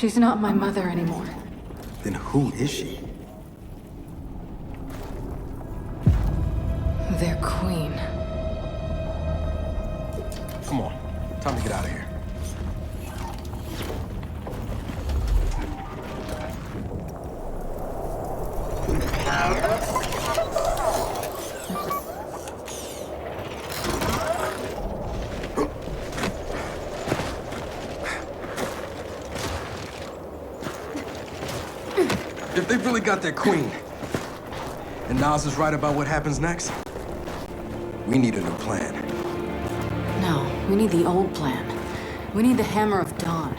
She's not my mother anymore. Then who is she? Their queen. Come on, time to get out of here. If they've really got their queen, and Nas is right about what happens next, we need a new plan. No, we need the old plan. We need the Hammer of Dawn.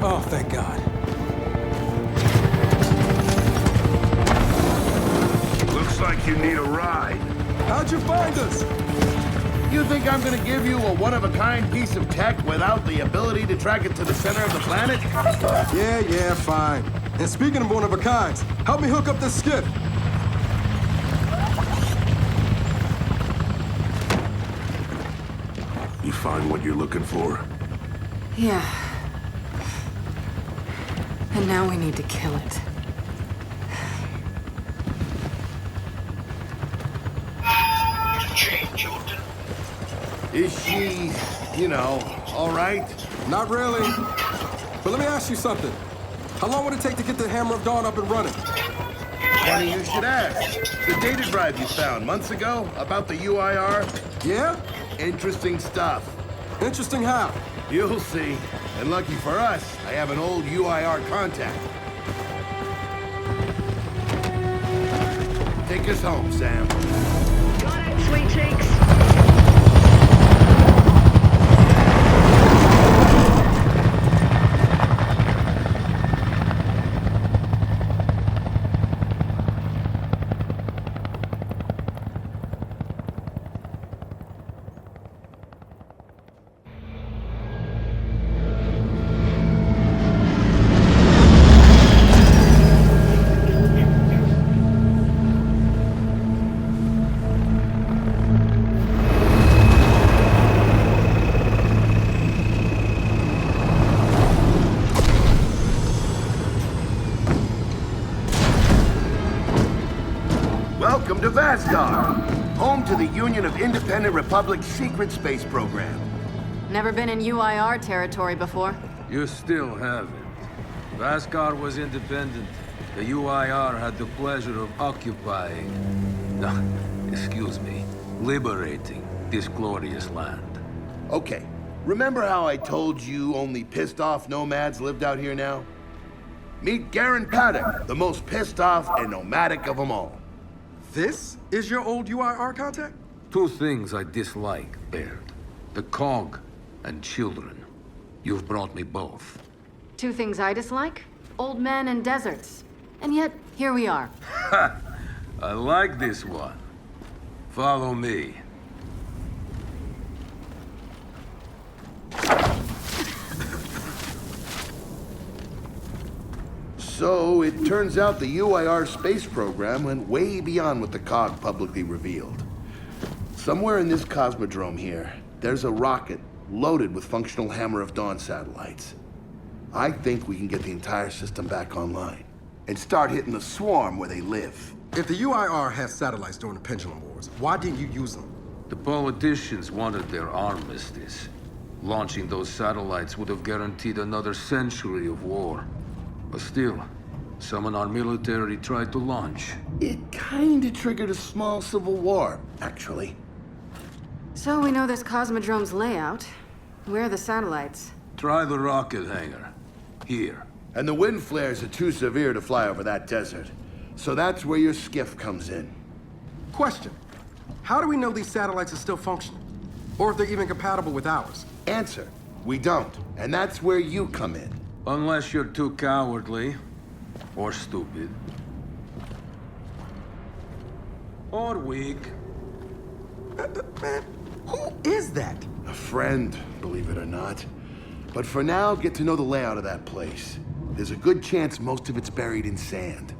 Oh, thank God. Looks like you need a ride. How'd you find us? You think I'm gonna give you a one-of-a-kind piece of tech without the ability to track it to the center of the planet? Yeah, fine. And speaking of one-of-a-kinds, help me hook up this skiff. You find what you're looking for? Yeah. And now we need to kill it. Is she, all right? Not really. But let me ask you something. How long would it take to get the Hammer of Dawn up and running? Funny you should ask. The data drive you found months ago about the UIR? Yeah? Interesting stuff. Interesting how? You'll see. And lucky for us, I have an old UIR contact. Take us home, Sam. Got it, sweet cheeks. Welcome to Vasgar, home to the Union of Independent Republic's secret space program. Never been in UIR territory before. You still haven't. Vasgar was independent. The UIR had the pleasure of occupying... No, excuse me. Liberating this glorious land. Okay, remember how I told you only pissed-off nomads lived out here now? Meet Garen Paddock, the most pissed-off and nomadic of them all. This is your old UIR contact? Two things I dislike, Baird. The Cog and children. You've brought me both. Two things I dislike? Old men and deserts. And yet, here we are. I like this one. Follow me. So, it turns out the UIR space program went way beyond what the COG publicly revealed. Somewhere in this cosmodrome here, there's a rocket loaded with functional Hammer of Dawn satellites. I think we can get the entire system back online and start hitting the swarm where they live. If the UIR had satellites during the Pendulum Wars, why didn't you use them? The politicians wanted their armistice. Launching those satellites would have guaranteed another century of war. But still, some in our military tried to launch. It kinda triggered a small civil war, actually. So we know this Cosmodrome's layout. Where are the satellites? Try the rocket hangar. Here. And the wind flares are too severe to fly over that desert. So that's where your skiff comes in. Question. How do we know these satellites are still functional? Or if they're even compatible with ours? Answer, we don't. And that's where you come in. Unless you're too cowardly. Or stupid. Or weak. Man, who is that? A friend, believe it or not. But for now, get to know the layout of that place. There's a good chance most of it's buried in sand.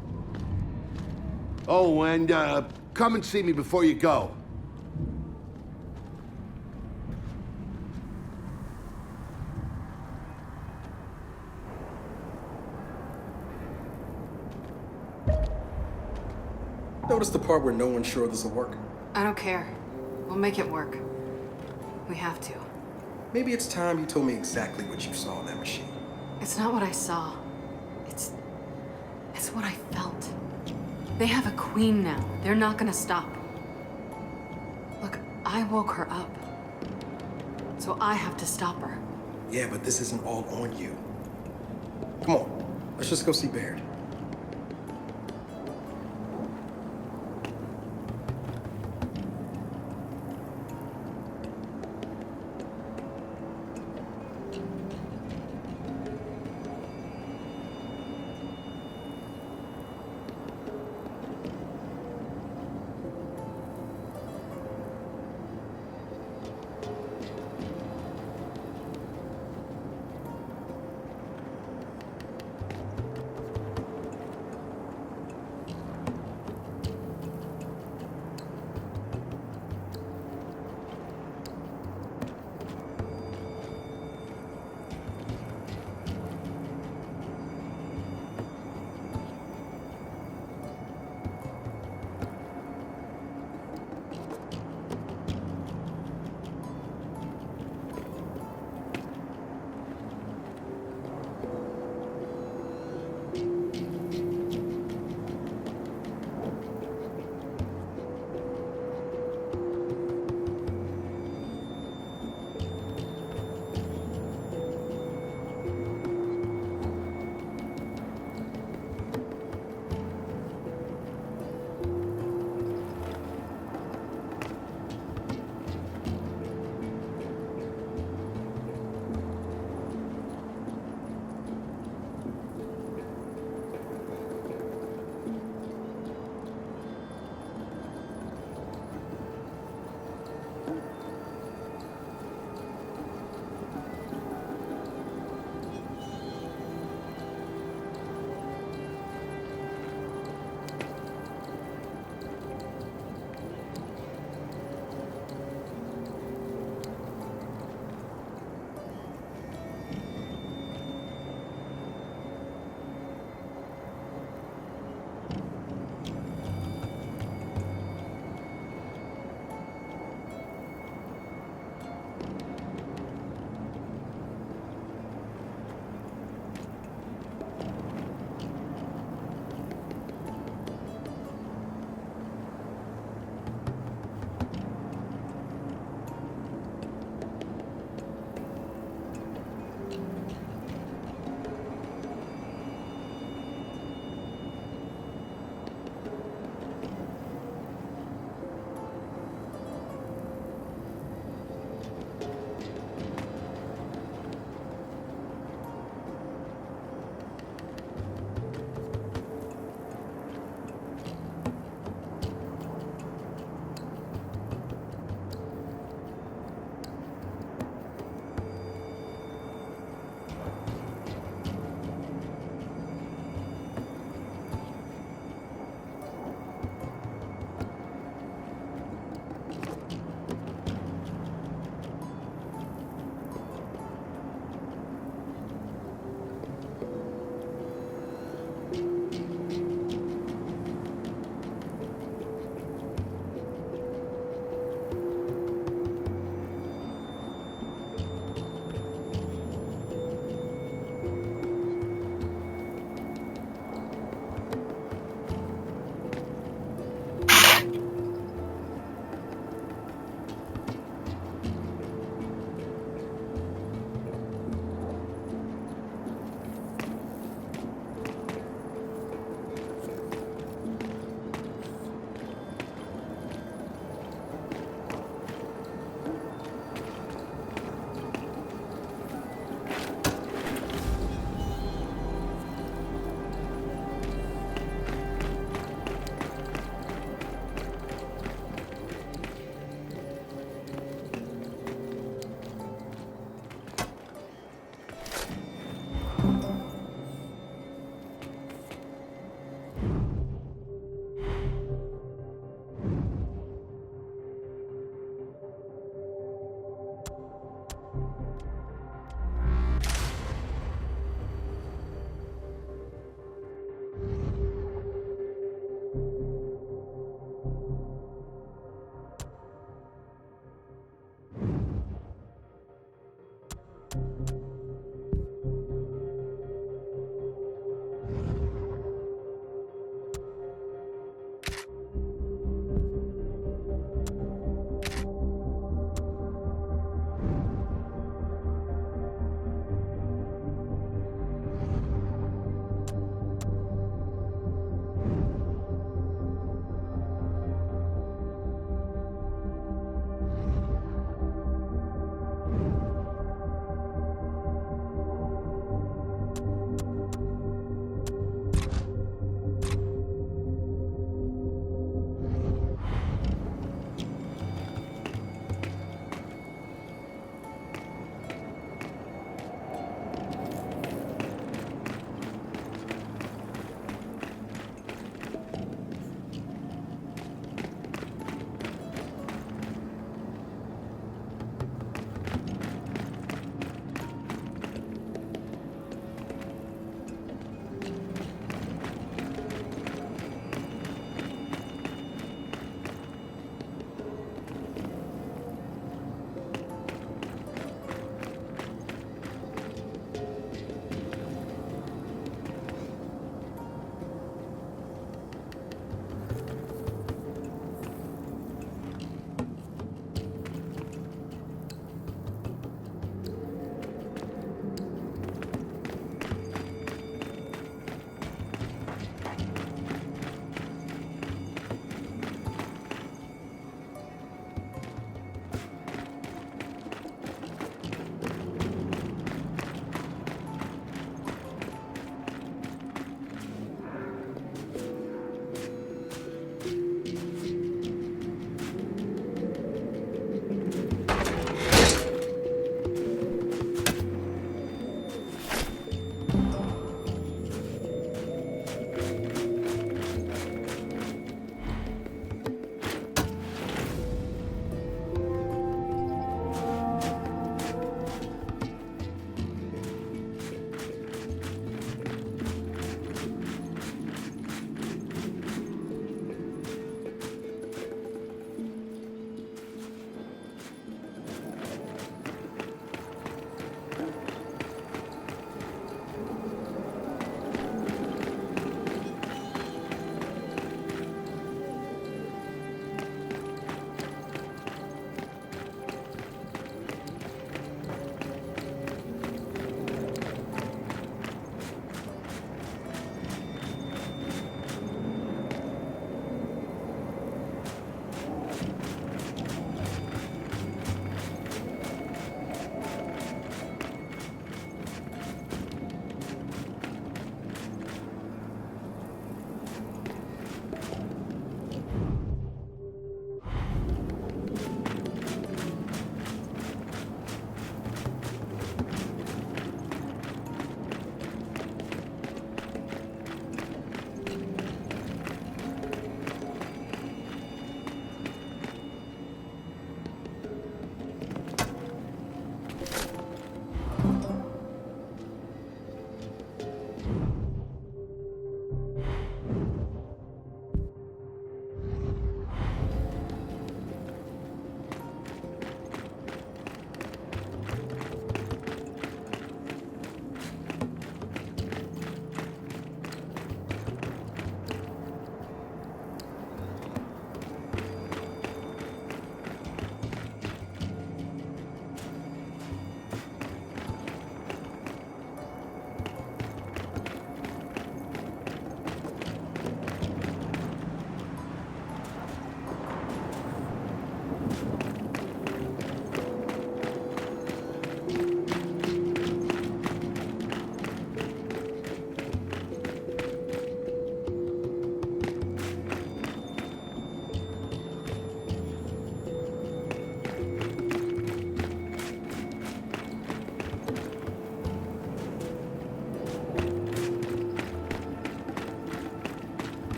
Oh, and come and see me before you go. Notice the part where no one's sure this will work? I don't care. We'll make it work. We have to. Maybe it's time you told me exactly what you saw in that machine. It's not what I saw. It's what I felt. They have a queen now. They're not gonna stop. Look, I woke her up. So I have to stop her. Yeah, but this isn't all on you. Come on, let's just go see Baird.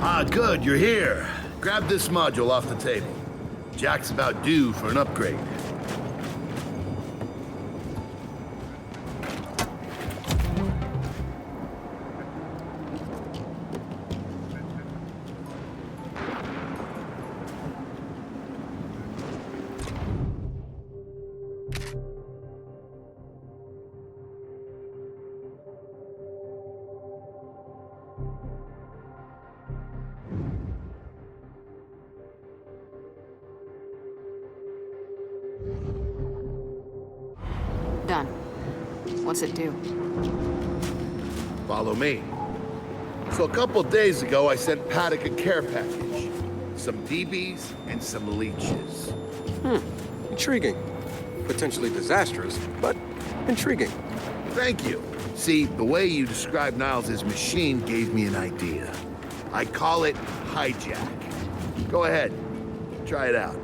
Ah, good, you're here. Grab this module off the table. Jack's about due for an upgrade. Done. What's it do? Follow me. So a couple days ago, I sent Paddock a care package. Some DBs and some leeches. Intriguing. Potentially disastrous, but intriguing. Thank you. See, the way you described Niles' machine gave me an idea. I call it hijack. Go ahead. Try it out.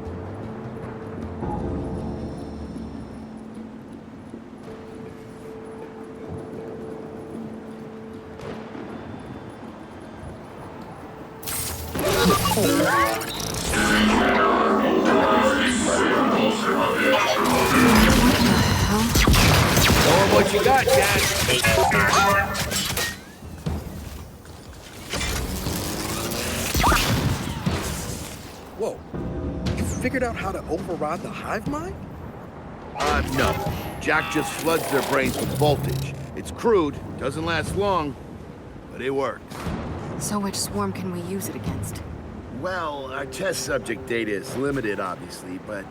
Show 'em what you got, Jack. Whoa. You figured out how to override the hive mind? No. Jack just floods their brains with voltage. It's crude, doesn't last long, but it works. So which swarm can we use it against? Well, our test subject data is limited, obviously, but...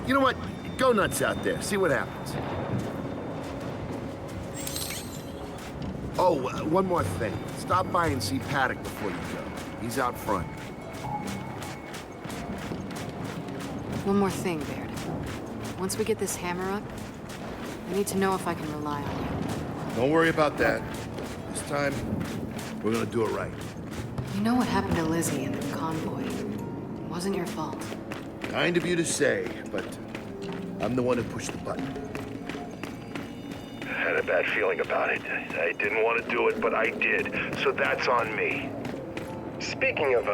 you know what? Go nuts out there. See what happens. Oh, one more thing. Stop by and see Paddock before you go. He's out front. One more thing, Baird. Once we get this hammer up, I need to know if I can rely on you. Don't worry about that. This time, we're gonna do it right. You know what happened to Lizzie in the convoy. It wasn't your fault. Kind of you to say, but I'm the one who pushed the button. I had a bad feeling about it. I didn't want to do it, but I did. So that's on me. Speaking of,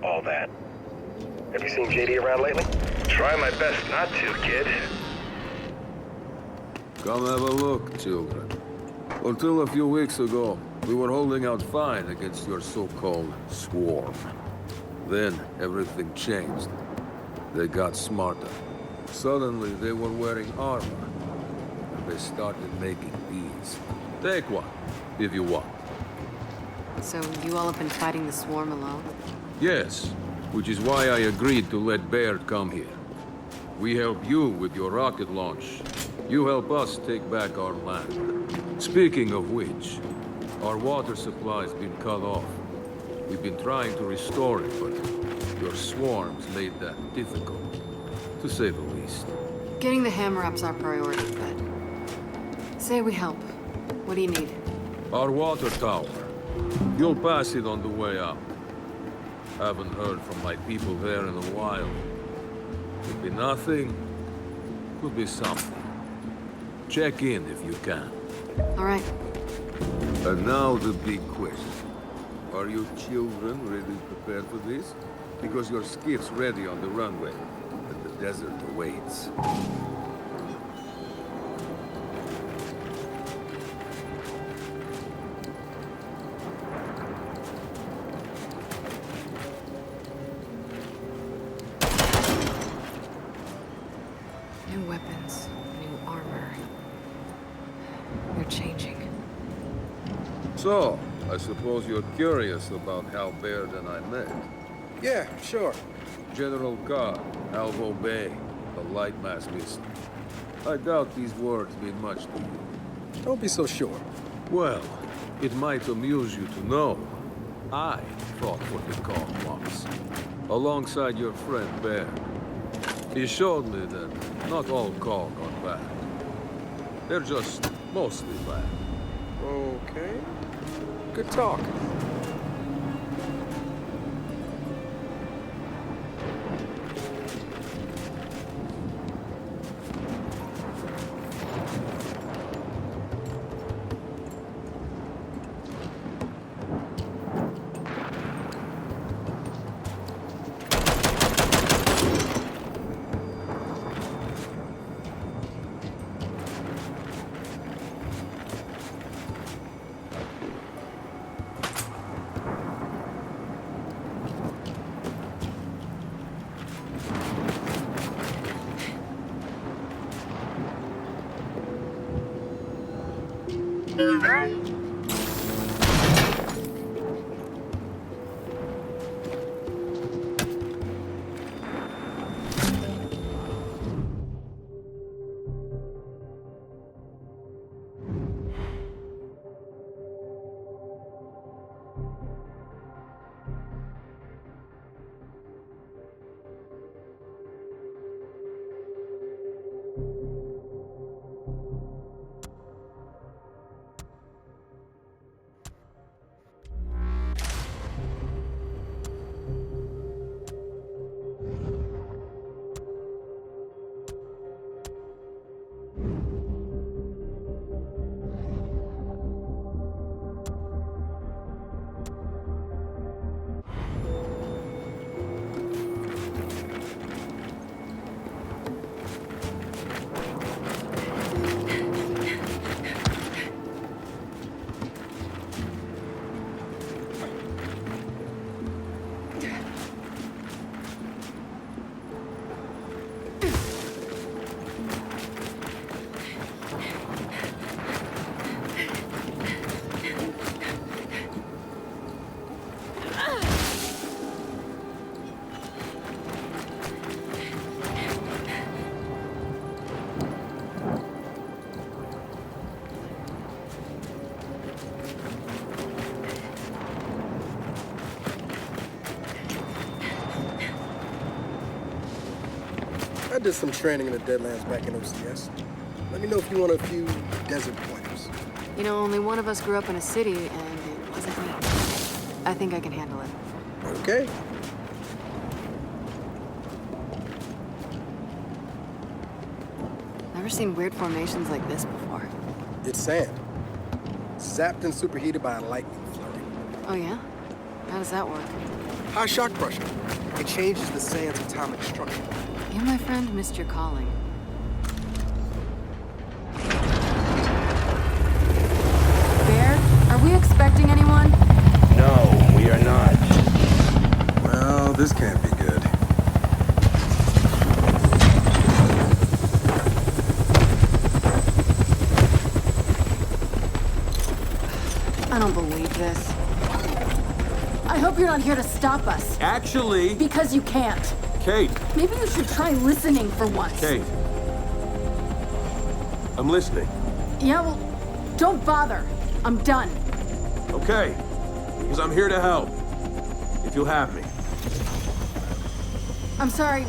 all that, have you seen JD around lately? Try my best not to, kid. Come have a look, children. Until a few weeks ago, we were holding out fine against your so-called swarm. Then, everything changed. They got smarter. Suddenly, they were wearing armor. And they started making these. Take one, if you want. So you all have been fighting the swarm alone? Yes, which is why I agreed to let Baird come here. We help you with your rocket launch. You help us take back our land. Speaking of which, our water supply's been cut off. We've been trying to restore it, but your swarms made that difficult, to say the least. Getting the hammer up's our priority, but... say we help. What do you need? Our water tower. You'll pass it on the way out. Haven't heard from my people there in a while. Could be nothing, could be something. Check in if you can. All right. And now the big question. Are you children really prepared for this? Because your skiff's ready on the runway, and the desert awaits. New weapons, new armor. You're changing. So, I suppose you're curious about how Baird and I met. Yeah, sure. General Carr, Alvo Bay, the Lightmass Mist. I doubt these words mean much to you. Don't be so sure. Well, it might amuse you to know. I fought for the Cog once, alongside your friend Baird. He showed me that not all Cog are bad. They're just mostly bad. Okay. Good talk. I did some training in the Deadlands back in OCS. Let me know if you want a few desert pointers. You know, only one of us grew up in a city, and it wasn't me. I think I can handle it. Okay. Never seen weird formations like this before. It's sand. Zapped and superheated by a lightning flurry. Oh, yeah? How does that work? High shock pressure. It changes the sand's atomic structure. You, my friend, missed your calling. Baird, are we expecting anyone? No, we are not. Well, this can't be good. I don't believe this. I hope you're not here to stop us. Actually, Because you can't. Kate, Maybe you should try listening for once. Kate. I'm listening. Yeah, well, don't bother. I'm done. Okay. Because I'm here to help. If you'll have me. I'm sorry.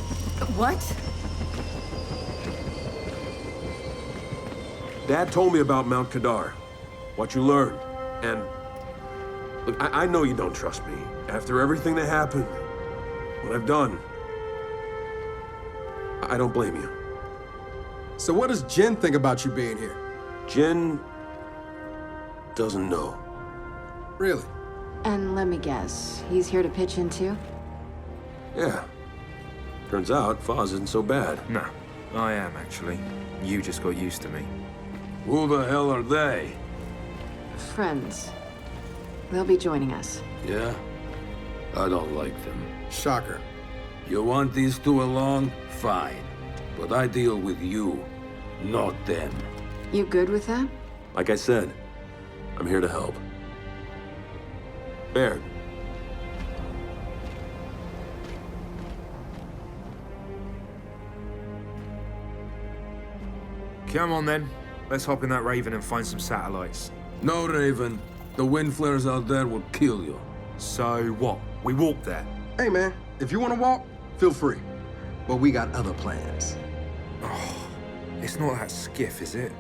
What? Dad told me about Mount Kadar. What you learned. And look, I know you don't trust me. After everything that happened, what I've done, I don't blame you. So what does Jin think about you being here? Jin doesn't know. Really? And let me guess, he's here to pitch in too? Yeah. Turns out Foz isn't so bad. No, I am actually. You just got used to me. Who the hell are they? Friends. They'll be joining us. Yeah? I don't like them. Shocker. You want these two along? Fine. But I deal with you, not them. You good with that? Like I said, I'm here to help. Baird. Come on then. Let's hop in that Raven and find some satellites. No, Raven. The wind flares out there will kill you. So what? We walk there. Hey, man, if you want to walk, feel free. But we got other plans. It's not that skiff, is it?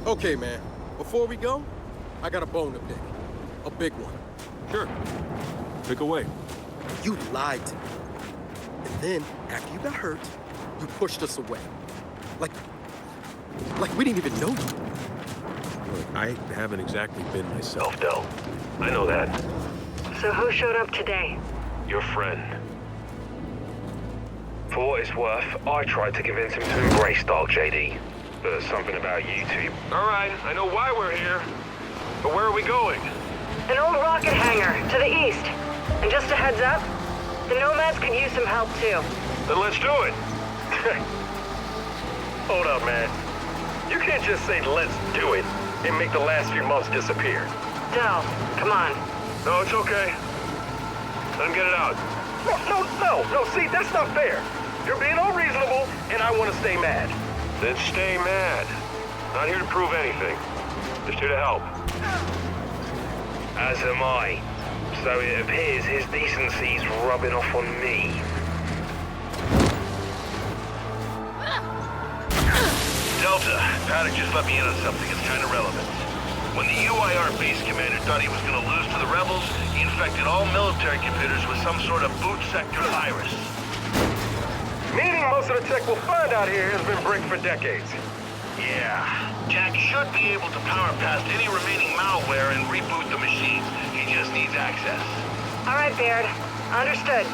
Okay, man. Before we go, I got a bone to pick. A big one. Sure. Pick away. You lied to me. And then, after you got hurt, you pushed us away. Like we didn't even know you. Look, I haven't exactly been myself. Del. I know that. So who showed up today? Your friend. For what it's worth, I tried to convince him to embrace Dark JD. But there's something about you two. All right, I know why we're here. But where are we going? An old rocket hangar to the east. And just a heads up, the Nomads could use some help too. Then let's do it. Hold up, man. You can't just say, let's do it, and make the last few months disappear. Del, come on. No, it's okay. Let him get it out. No, see, that's not fair. You're being unreasonable, and I want to stay mad. Then stay mad. Not here to prove anything. Just here to help. As am I. So it appears his decency's rubbing off on me. Delta, Paddock just let me in on something that's kind of relevant. When the UIR base commander thought he was going to lose to the rebels, he infected all military computers with some sort of boot sector virus. Meaning most of the tech we'll find out here has been bricked for decades. Yeah. Jack should be able to power past any remaining malware and reboot the machines. He just needs access. All right, Baird. Understood.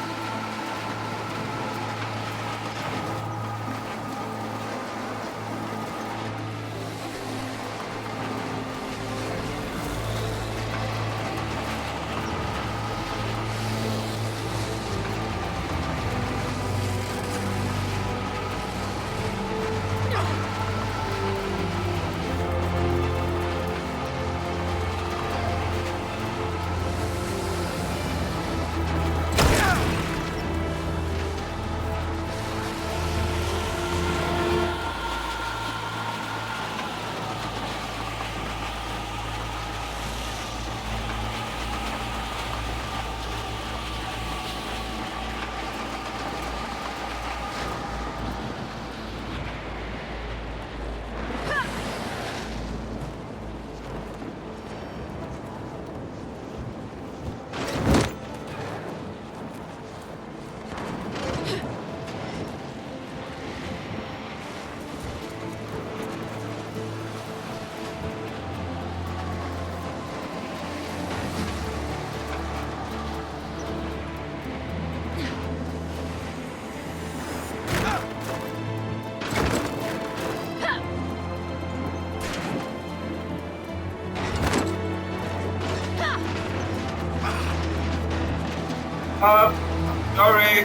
Sorry.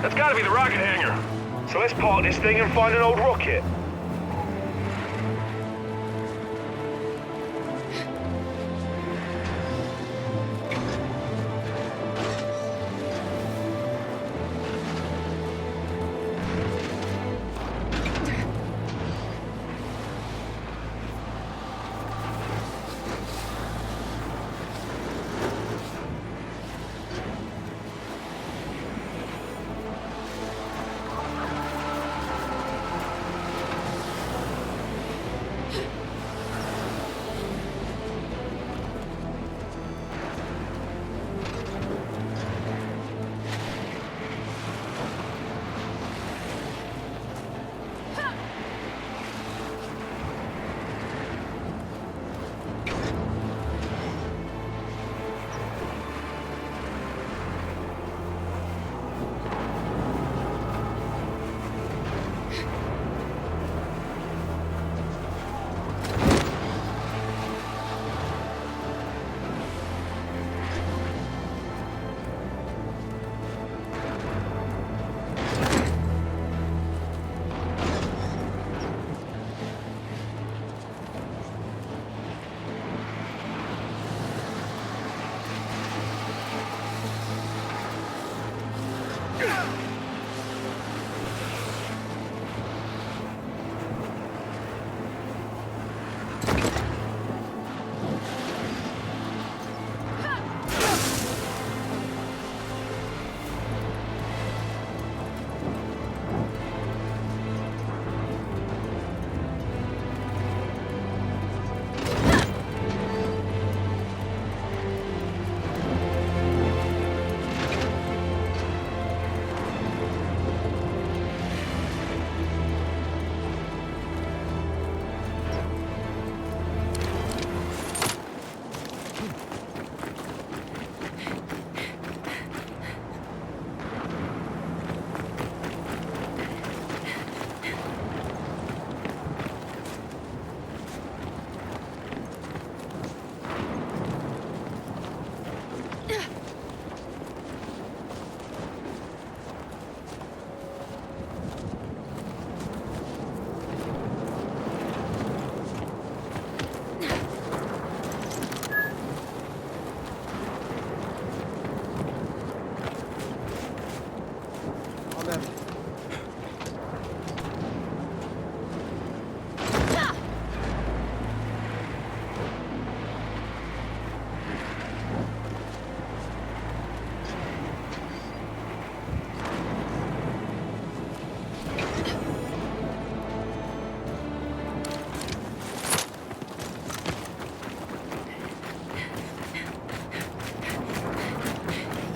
That's gotta be the rocket hangar. So let's park this thing and find an old rocket.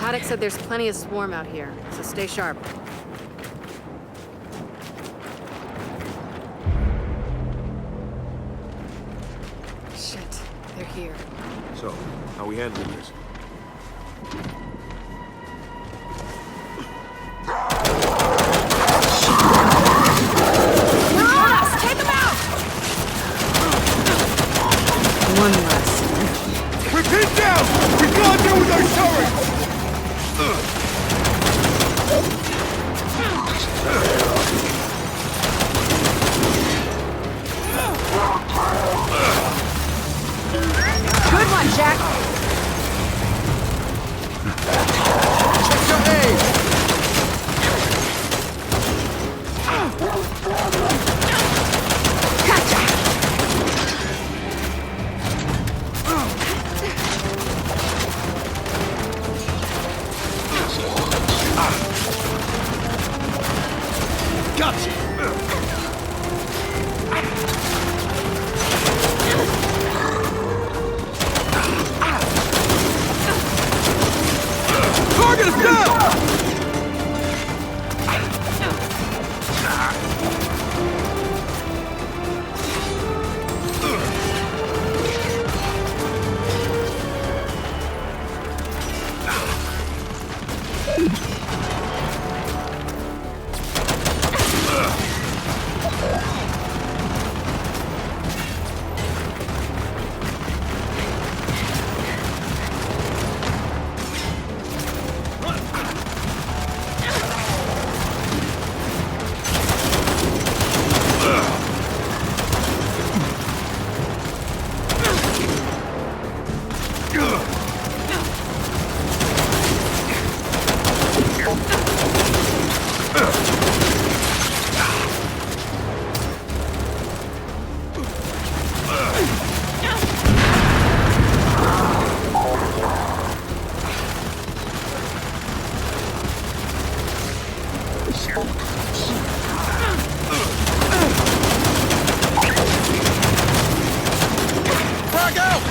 Paddock said there's plenty of swarm out here, so stay sharp. Shit, they're here. So, how we handling this? They're on us! Take them out! One less. We're pinned down! We can't deal with those turrets! Good one, Jack! Check your aim! Target is down! Frag out!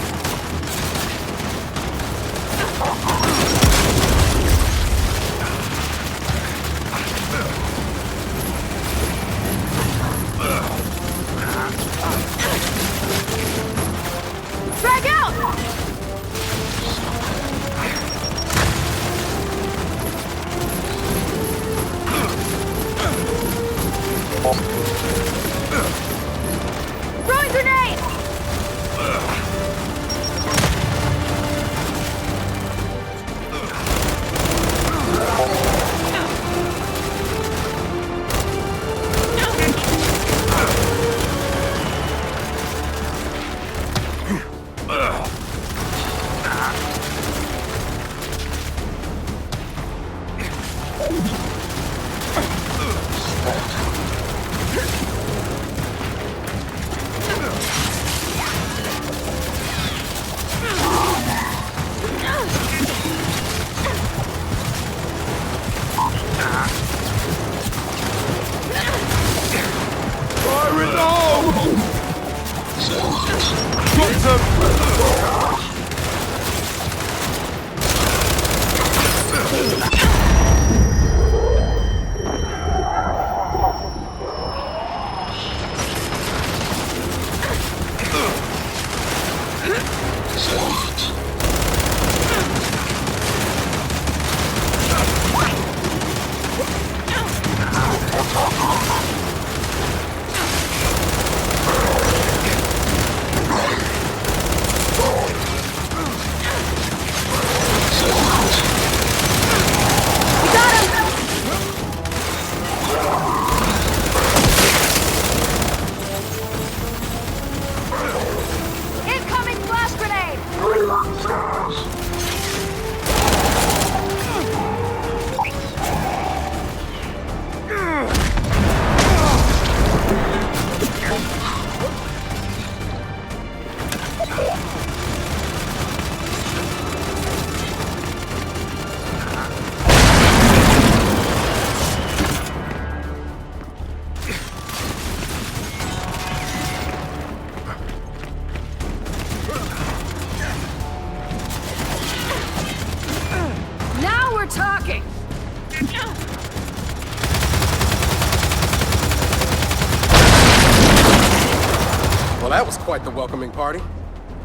that was quite the welcoming party.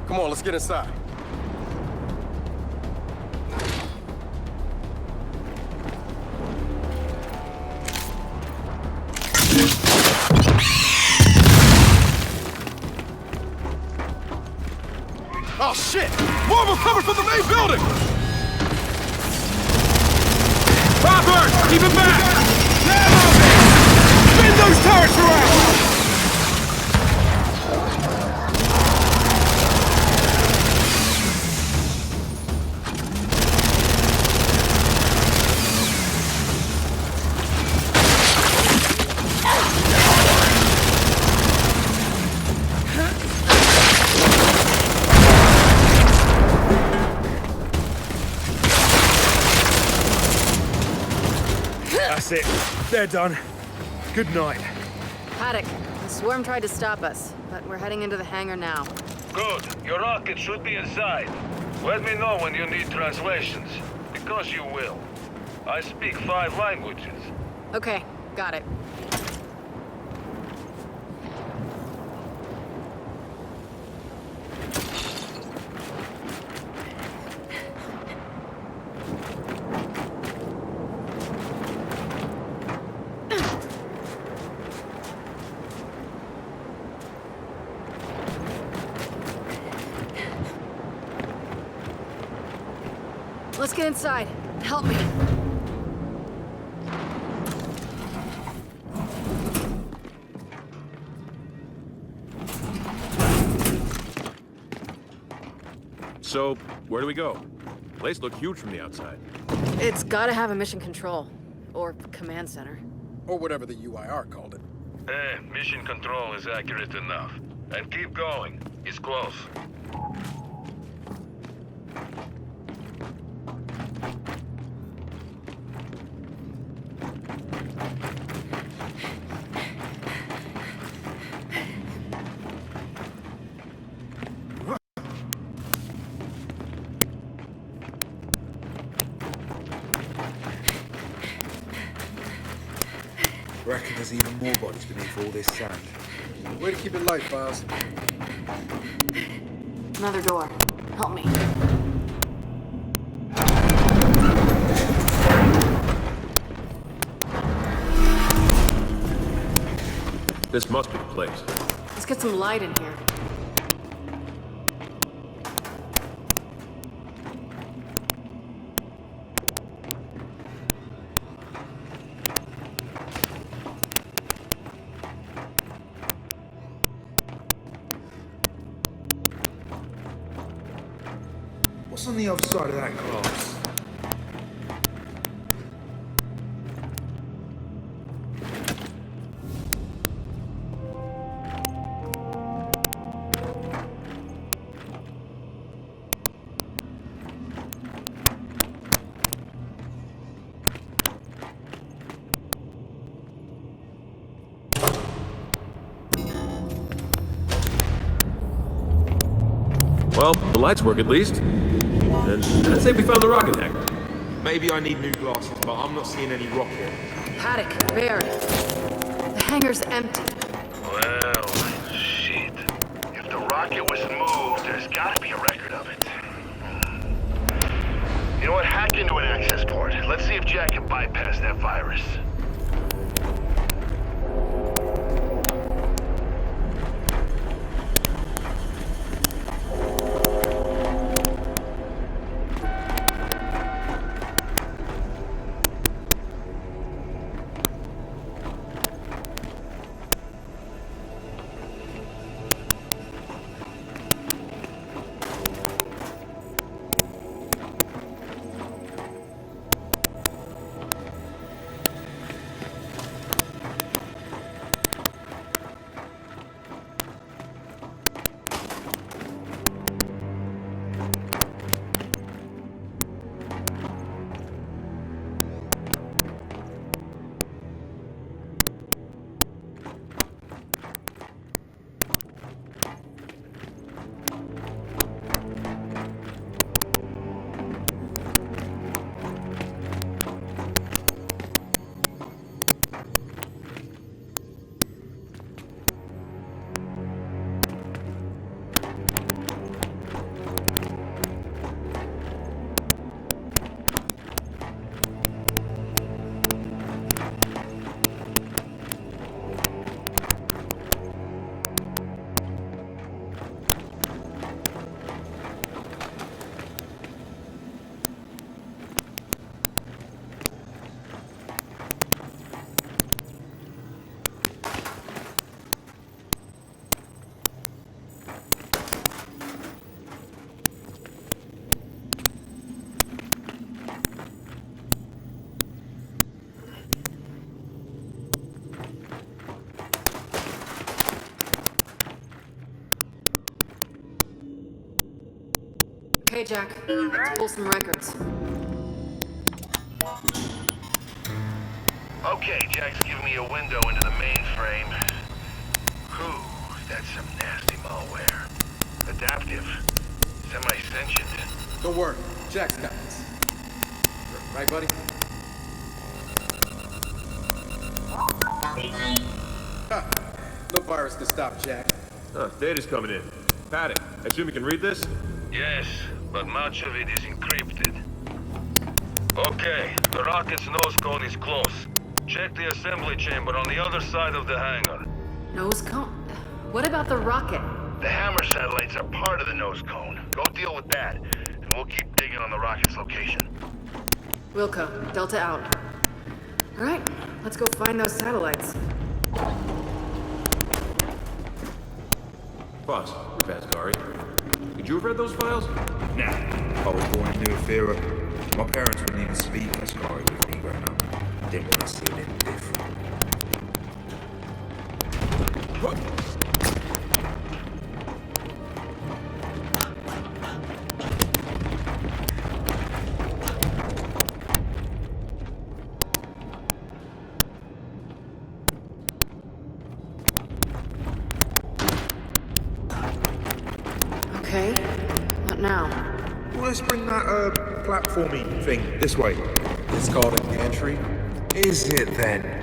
Come on, let's get inside. Oh, shit! More of them coming from the main building! Robert! Keep it back! Spin those turrets around! That's it. They're done. Good night. Paddock, the swarm tried to stop us, but we're heading into the hangar now. Good. Your rocket should be inside. Let me know when you need translations. Because you will. I speak 5 languages. Okay, got it. Let's get inside. Help me. So, where do we go? Place looked huge from the outside. It's gotta have a mission control. Or command center. Or whatever the UIR called it. Mission control is accurate enough. And keep going. It's close. Reckon there's even more bodies beneath all this sand. Way to keep it light, Files. Another door. Help me. This must be the place. Let's get some light in here. What's on the other side of that glass? Well, the lights work at least. And I'd say we found the rocket hangar. Maybe I need new glasses, but I'm not seeing any rocket. Paddock, Baird. The hangar's empty. Well, shit. If the rocket was moved, there's gotta be a record of it. You know what? Hack into an access port. Let's see if Jack can bypass that virus. Jack. Let's pull some records. Okay, Jack's giving me a window into the mainframe. Whew, that's some nasty malware. Adaptive. Semi-sentient. Don't worry, Jack's got this. Right, buddy? Ha! No virus can stop Jack. Data's coming in. Paddock, I assume you can read this? Yes, but much of it is encrypted. Okay, the rocket's nose cone is close. Check the assembly chamber on the other side of the hangar. Nose cone? What about the rocket? The Hammer satellites are part of the nose cone. Go deal with that, and we'll keep digging on the rocket's location. Wilco, Delta out. All right, let's go find those satellites. Boss, Vascari. Did you have read those files? Nah, I was born in New Era. My parents wouldn't even speak Ascari with me growing up. Didn't want to see anything different. Okay, what now? Well, let's bring that, platformy thing this way. It's called a gantry. Is it then?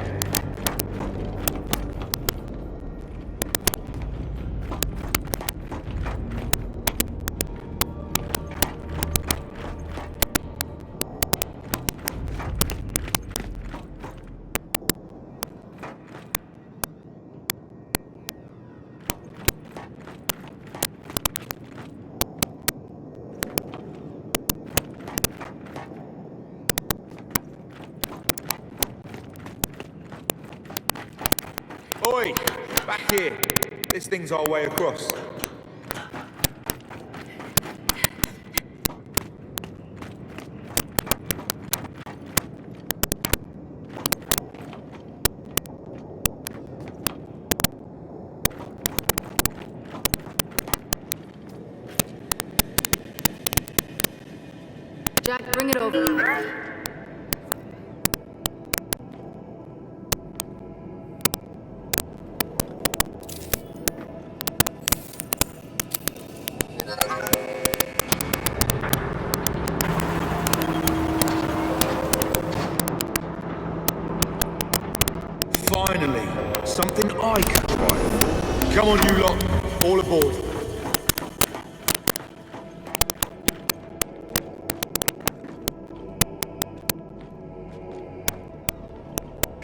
Oi! Back here! This thing's our way across. Jack, bring it over. Finally, something I can drive. Come on, you lot. All aboard.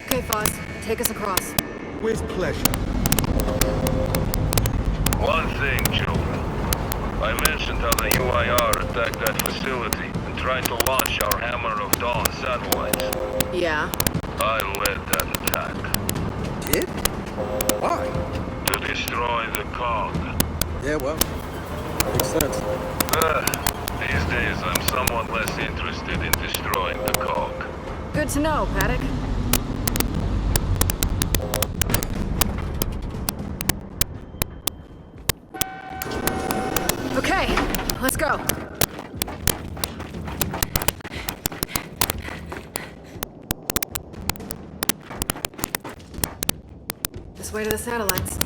Okay, Foz, take us across. With pleasure. One thing, children. I mentioned how the UIR attacked that facility and tried to launch our Hammer of Dawn satellites. Yeah? I led that attack. Did? Why? To destroy the cog. Yeah, well, makes sense. These days I'm somewhat less interested in destroying the cog. Good to know, Paddock. Okay, let's go. This way to the satellites.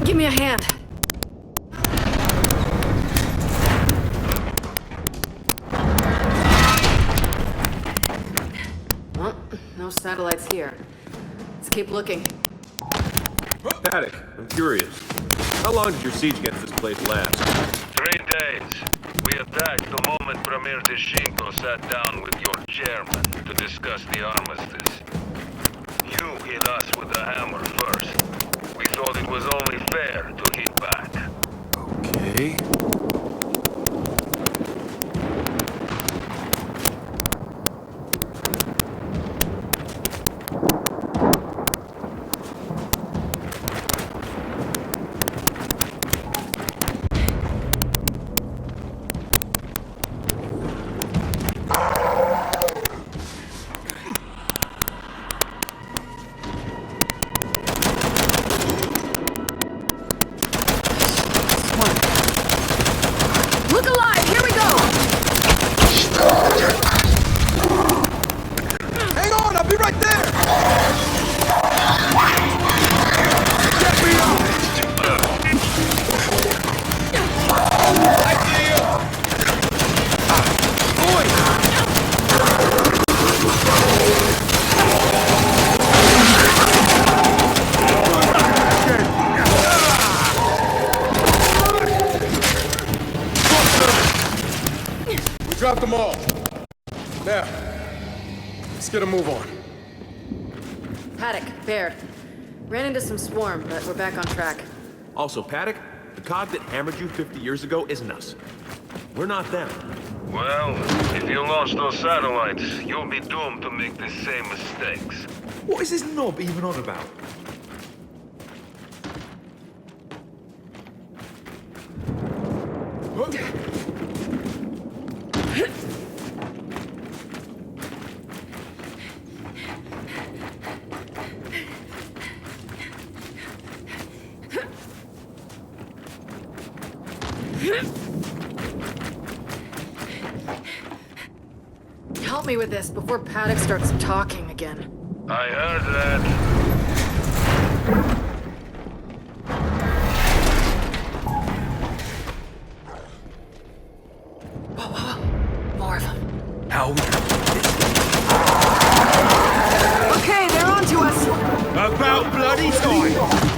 Give me a hand. Well, no satellites here. Let's keep looking. Paddock, I'm curious. How long did your siege against this place last? 3 days. We attacked the moment Premier Deshinko sat down with your chairman to discuss the armistice. You hit us with the hammer first. We thought it was only fair to hit back. Okay. dropped them all. Now, let's get a move on. Paddock, Baird. Ran into some swarm, but we're back on track. Also, Paddock, the cog that hammered you 50 years ago isn't us. We're not them. Well, if you launch those satellites, you'll be doomed to make the same mistakes. What is this knob even on about? Help me with this before Paddock starts talking again. I heard that. More of them. How we Okay, they're on to us. About bloody time!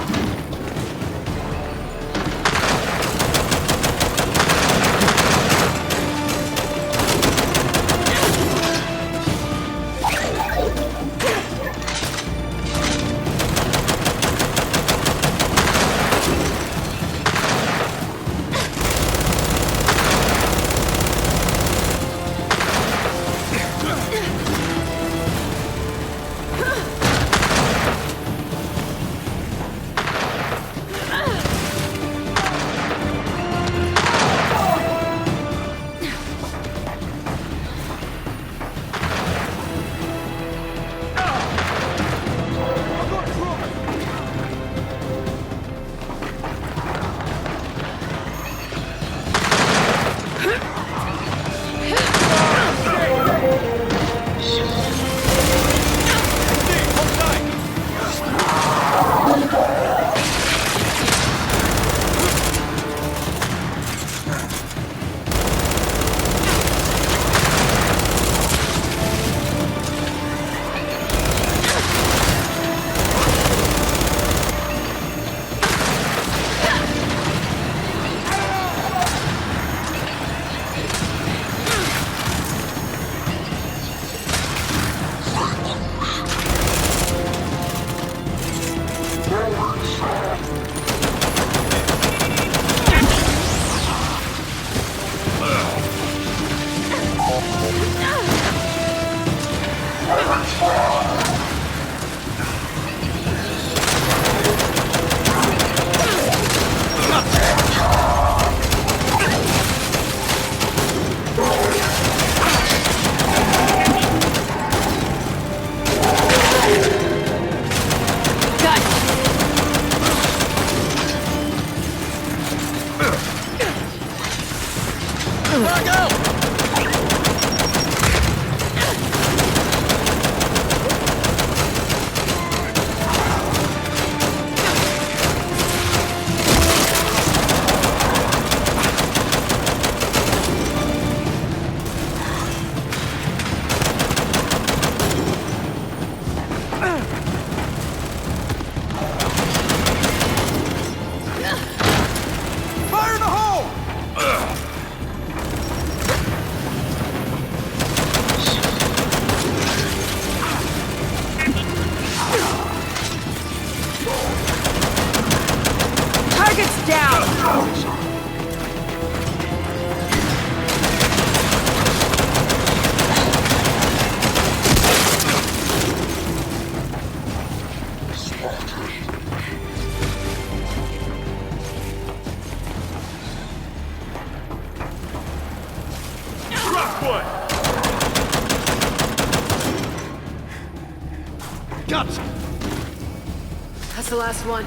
That's the last one.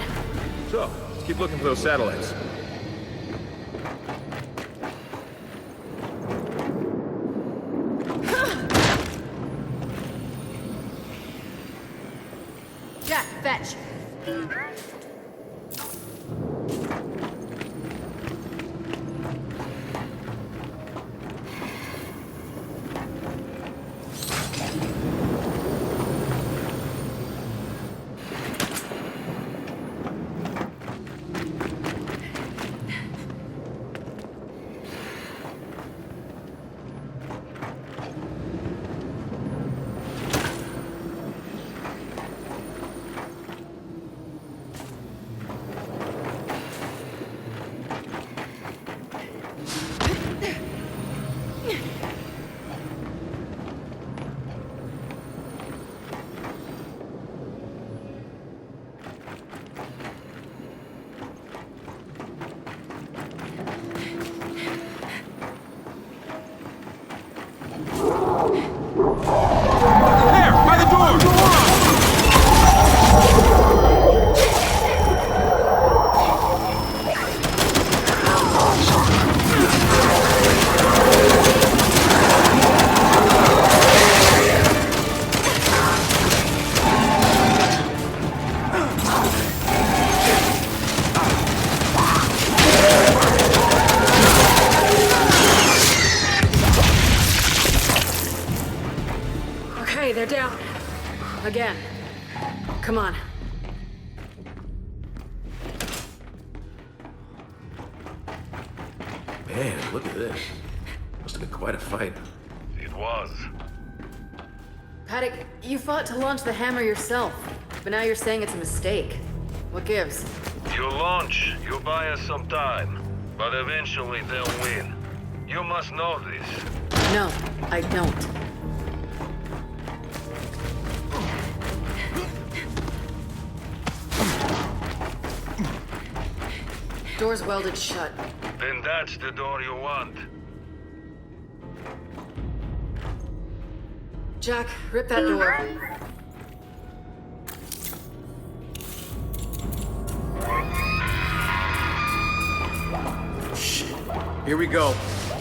So, let's keep looking for those satellites. Jack, fetch. They're down. Again. Come on. Man, look at this. Must have been quite a fight. It was. Paddock, you fought to launch the hammer yourself, but now you're saying it's a mistake. What gives? You launch, you buy us some time, but eventually they'll win. You must know this. No, I don't. Door's welded shut. Then that's the door you want. Jack, rip that door. Shit. Here we go.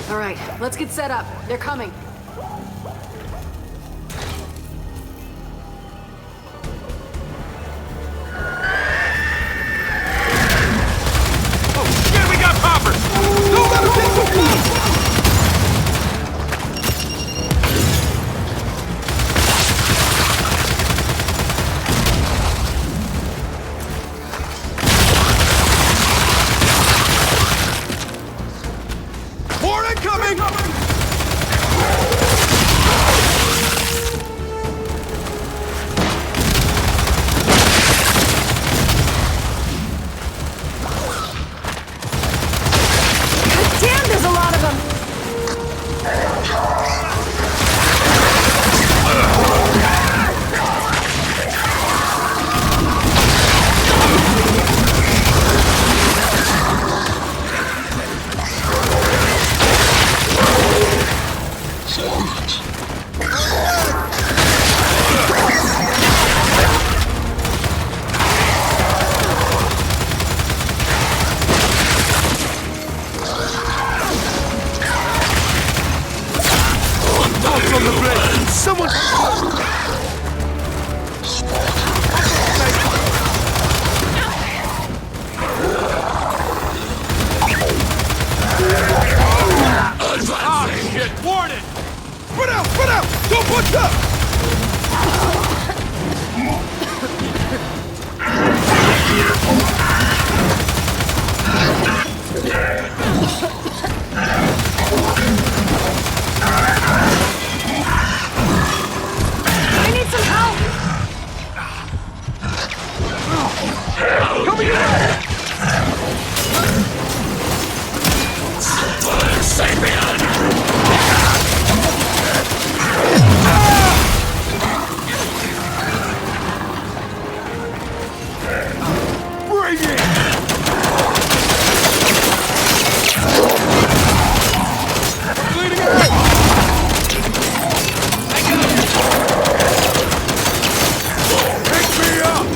All right, let's get set up. They're coming. Shit, we got poppers! Don't let them get so close! More incoming! Damn, there's a lot of them! Someone! Ah, shit! Warning! Spread out! Spread out! Don't push up! I need some help! Coming in! Bring it! Leading ahead! Pick me up!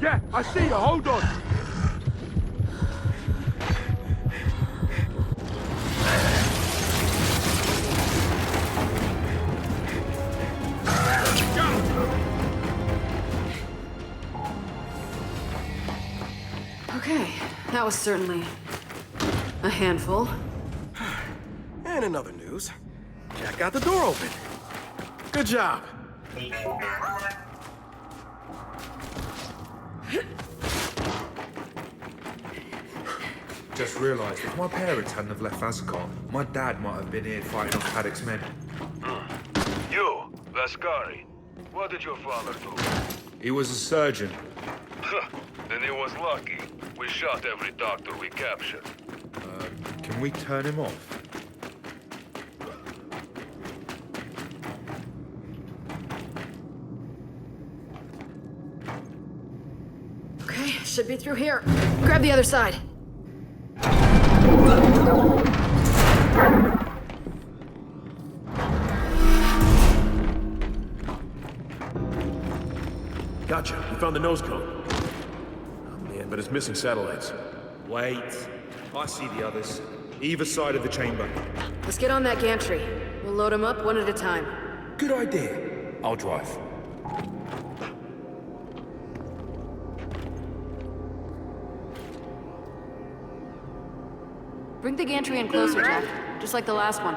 Yeah, I see you. Hold on. Okay, that was certainly a handful. And in other news, Jack got the door open. Good job. Just realised, if my parents hadn't have left Ascot, my dad might have been here fighting off Paddock's men. You, Vascari, what did your father do? He was a surgeon. Then he was lucky. We shot every doctor we captured. Can we turn him off? Okay, should be through here. Grab the other side. Gotcha. We found the nose cone. Oh, man, but it's missing satellites. Wait. I see the others. Either side of the chamber. Let's get on that gantry. We'll load them up one at a time. Good idea. I'll drive. Bring the gantry in closer, Jack. Just like the last one.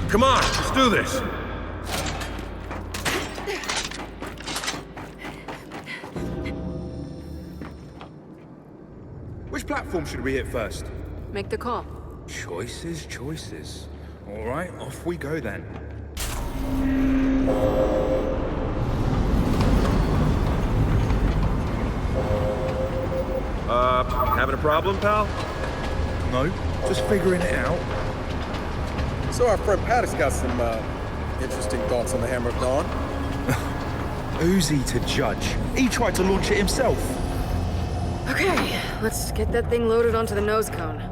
Come on, let's do this. Which platform should we hit first? Make the call. Choices, choices. All right, off we go then. Having a problem, pal? No, just figuring it out. So our friend Paddock's got some interesting thoughts on the Hammer of Dawn. Who's he to judge? He tried to launch it himself. Okay, let's get that thing loaded onto the nose cone.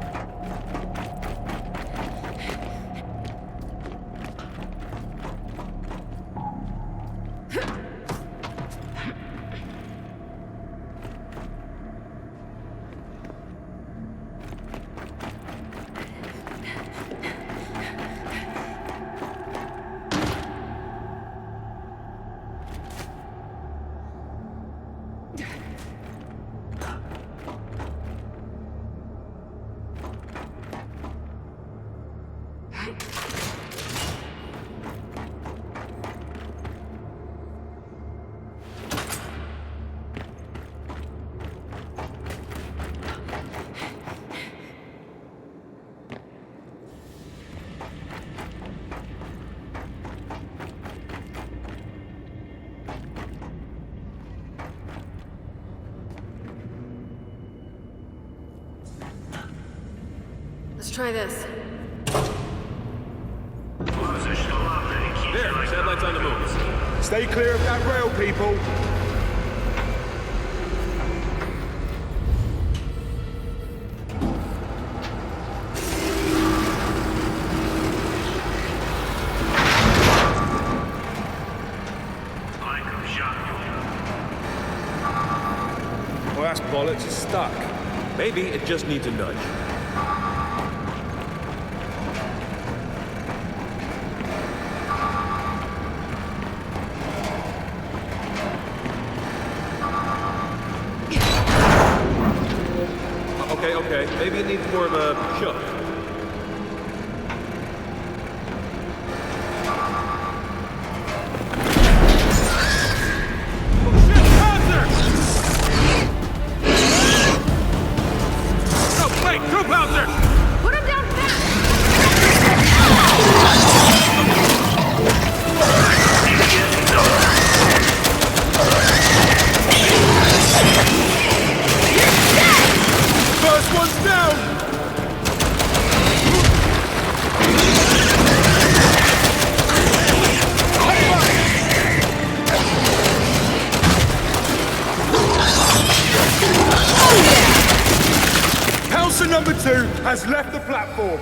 Let's try this. There, satellites on the move. Stay clear of that rail, people. Well, that's bollocks. It's stuck. Maybe it just needs a nudge. Okay, maybe it needs more of a shove. number 2 has left the platform.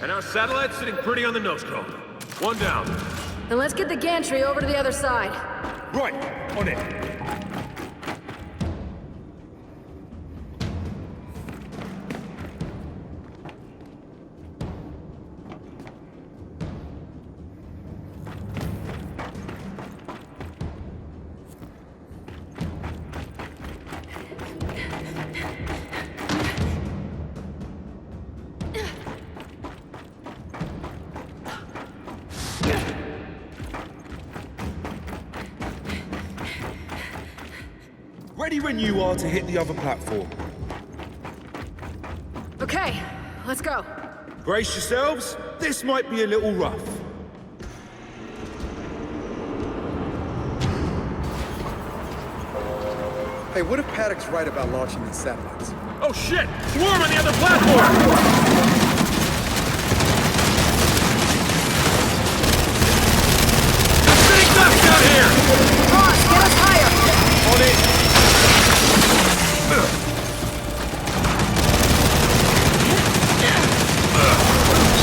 And our satellite's sitting pretty on the nose cone. One down. Then let's get the gantry over to the other side. Right, on it. Ready when you are to hit the other platform. Okay, let's go. Brace yourselves, this might be a little rough. Hey, what if Paddock's right about launching these satellites? Oh shit! Swarm on the other platform! Big ducks down here! Ross, get us higher! On it!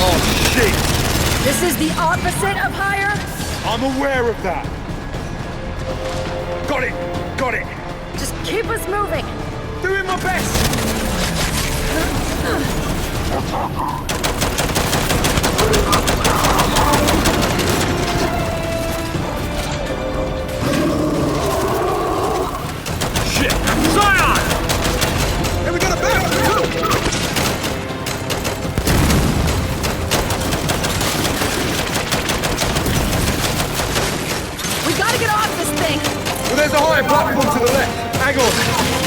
Oh shit! This is the opposite of higher? I'm aware of that. Got it! Got it! Just keep us moving! Doing my best! Shit! Zion! Hey, we got a battle too! We gotta get off this thing! Well, there's a higher platform to the left. Hang on.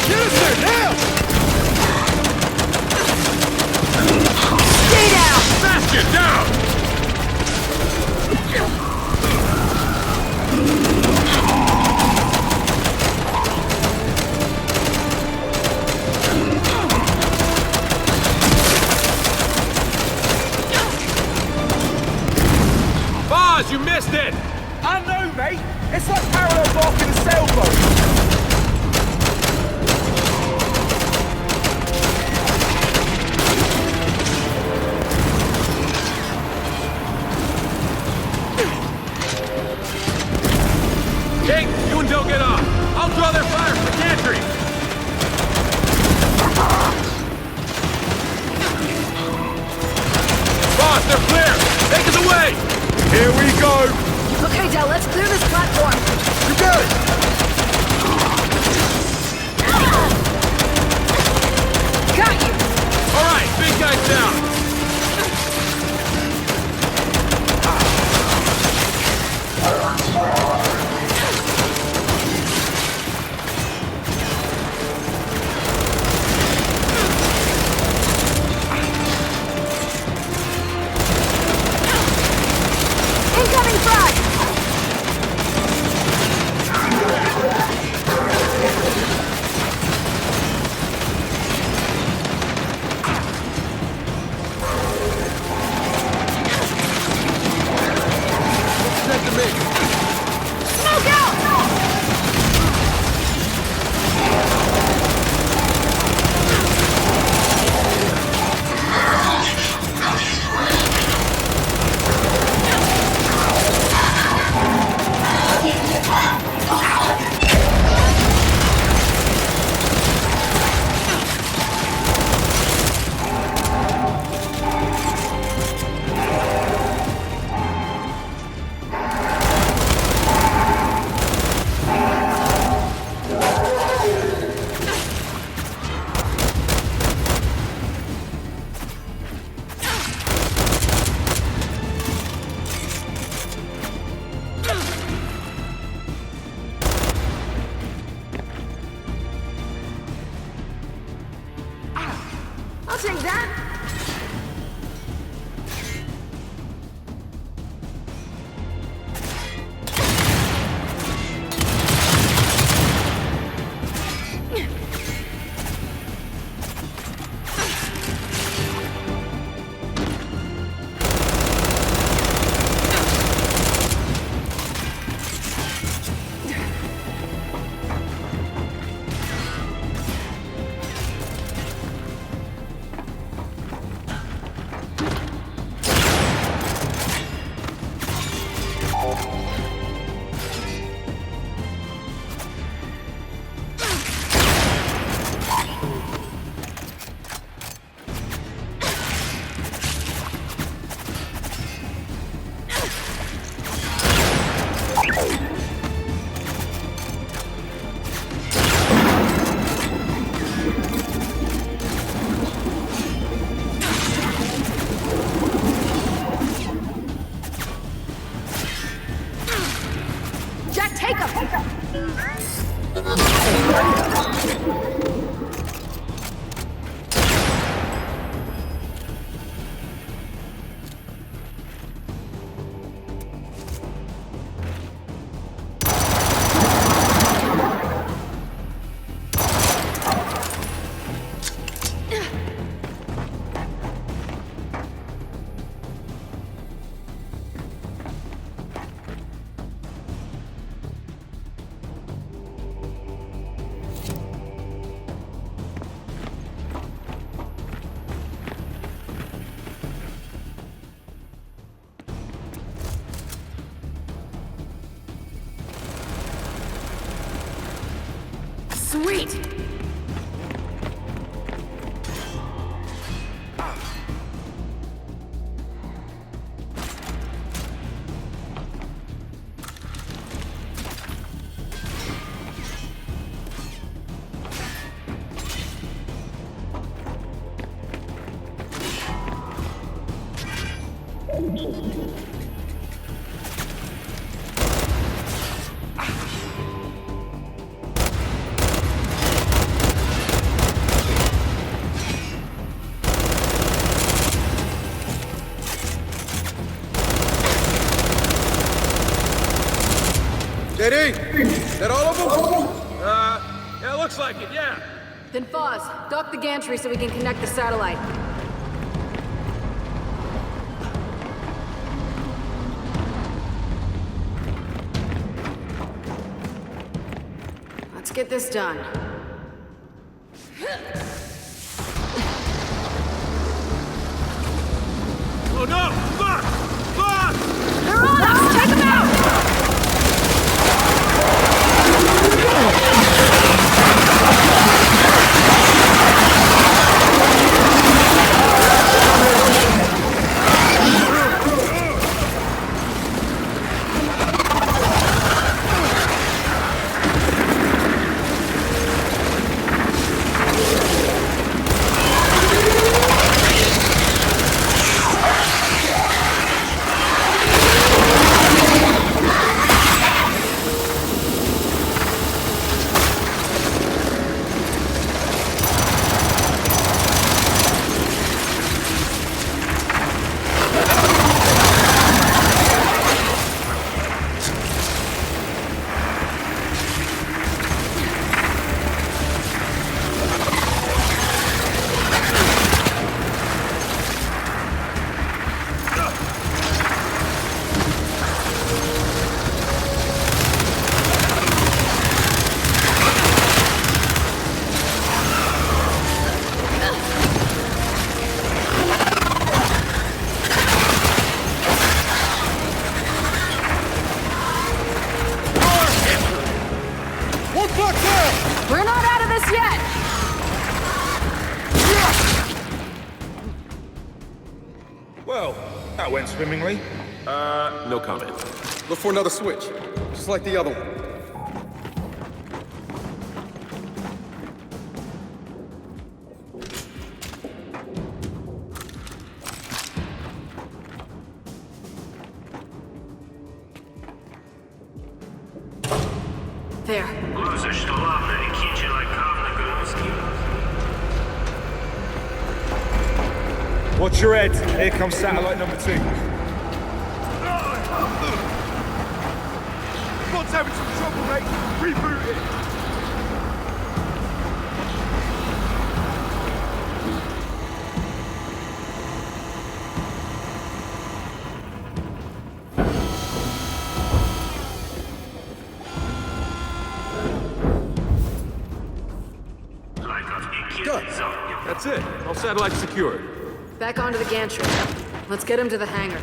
Get us there now! Stay down! Bastion, down! Boz, you missed it! I know, mate. It's like parallel parking a sailboat. Jake, you and Bill get off. I'll draw their fire from the gantry. Boss, they're clear. Take us away. Here we go. Okay, Del, let's clear this platform. You got it! Got you! All right, big guy's down. Incoming frag! Smoke out! I'll take that. Retreat! JD, that all of them? Yeah, looks like it, yeah. Then Foz, dock the gantry so we can connect the satellite. Let's get this done. Oh no! Fuck! Fuck! They're on us! Take them out! We're not out of this yet! Well, that went swimmingly. No comment. Look for another switch, just like the other one. There. Watch your head. Here comes satellite number 2. Bot's having some trouble, mate. Reboot it. Done. That's it. All satellites secured. Back onto the gantry. Let's get him to the hangar.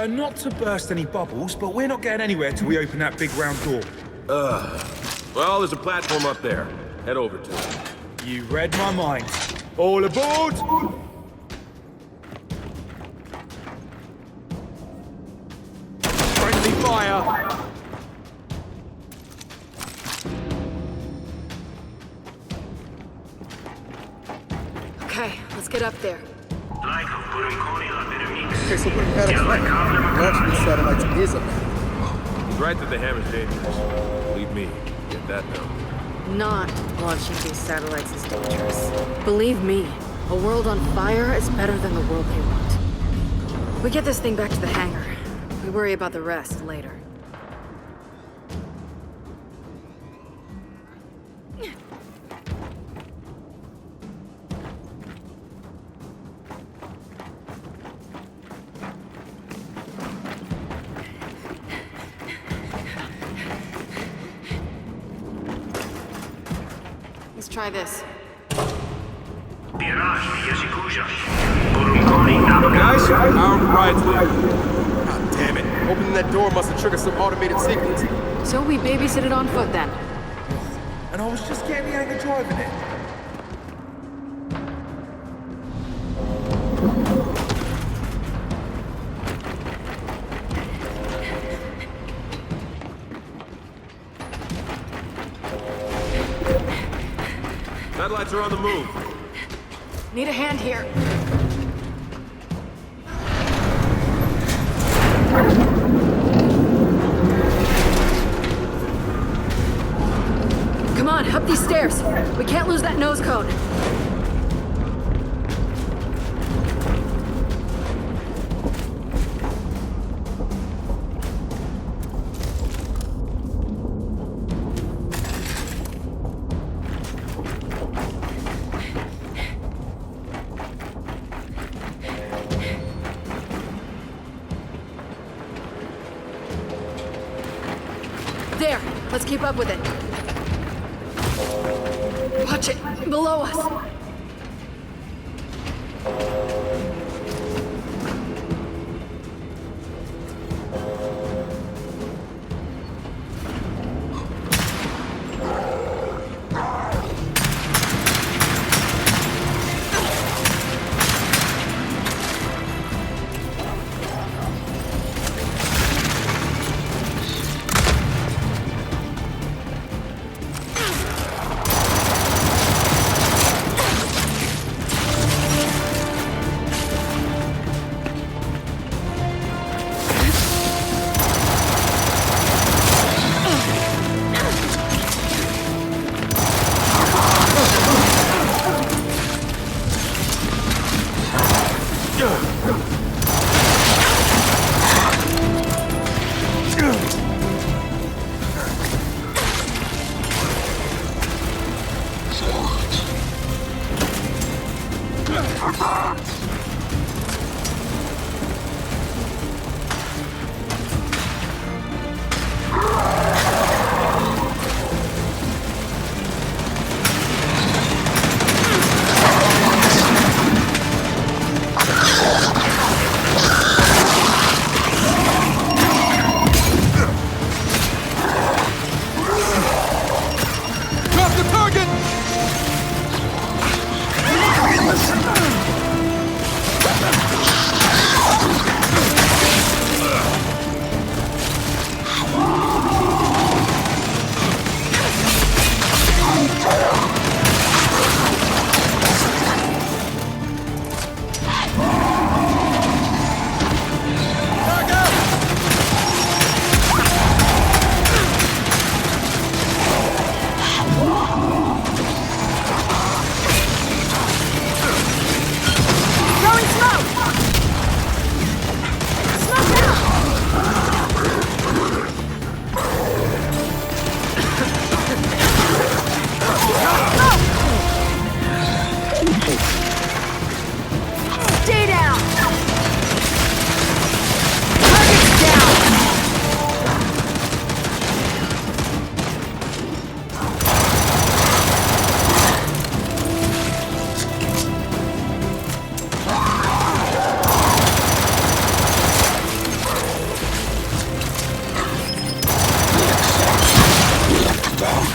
Not to burst any bubbles, but we're not getting anywhere till we open that big round door. Well, there's a platform up there. Head over to it. You read my mind. All aboard! Friendly fire! Okay, let's get up there. Okay, so putting Paddock's right. Launching these satellites is a matter. He's right that the hammer's dangerous. Believe me, get that down. Not launching these satellites is dangerous. Believe me, a world on fire is better than the world they want. We get this thing back to the hangar. We worry about the rest later. Let's try this. Guys, our ride's leaving. God damn it. Opening that door must have triggered some automated sequence. So we babysit it on foot then. And I was just getting the hang of driving it. Headlights are on the move. Need a hand here. Come on, up these stairs. We can't lose that nose cone. There, let's keep up with it. Watch it, below us.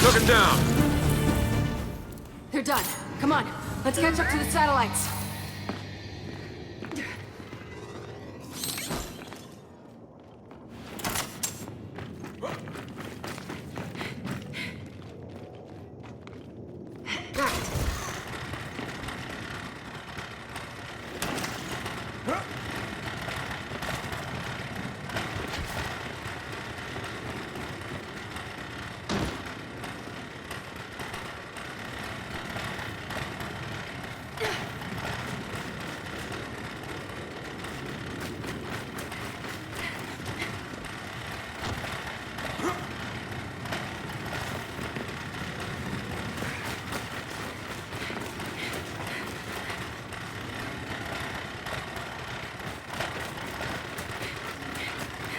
Took him down. They're done. Come on, let's catch up to the satellites.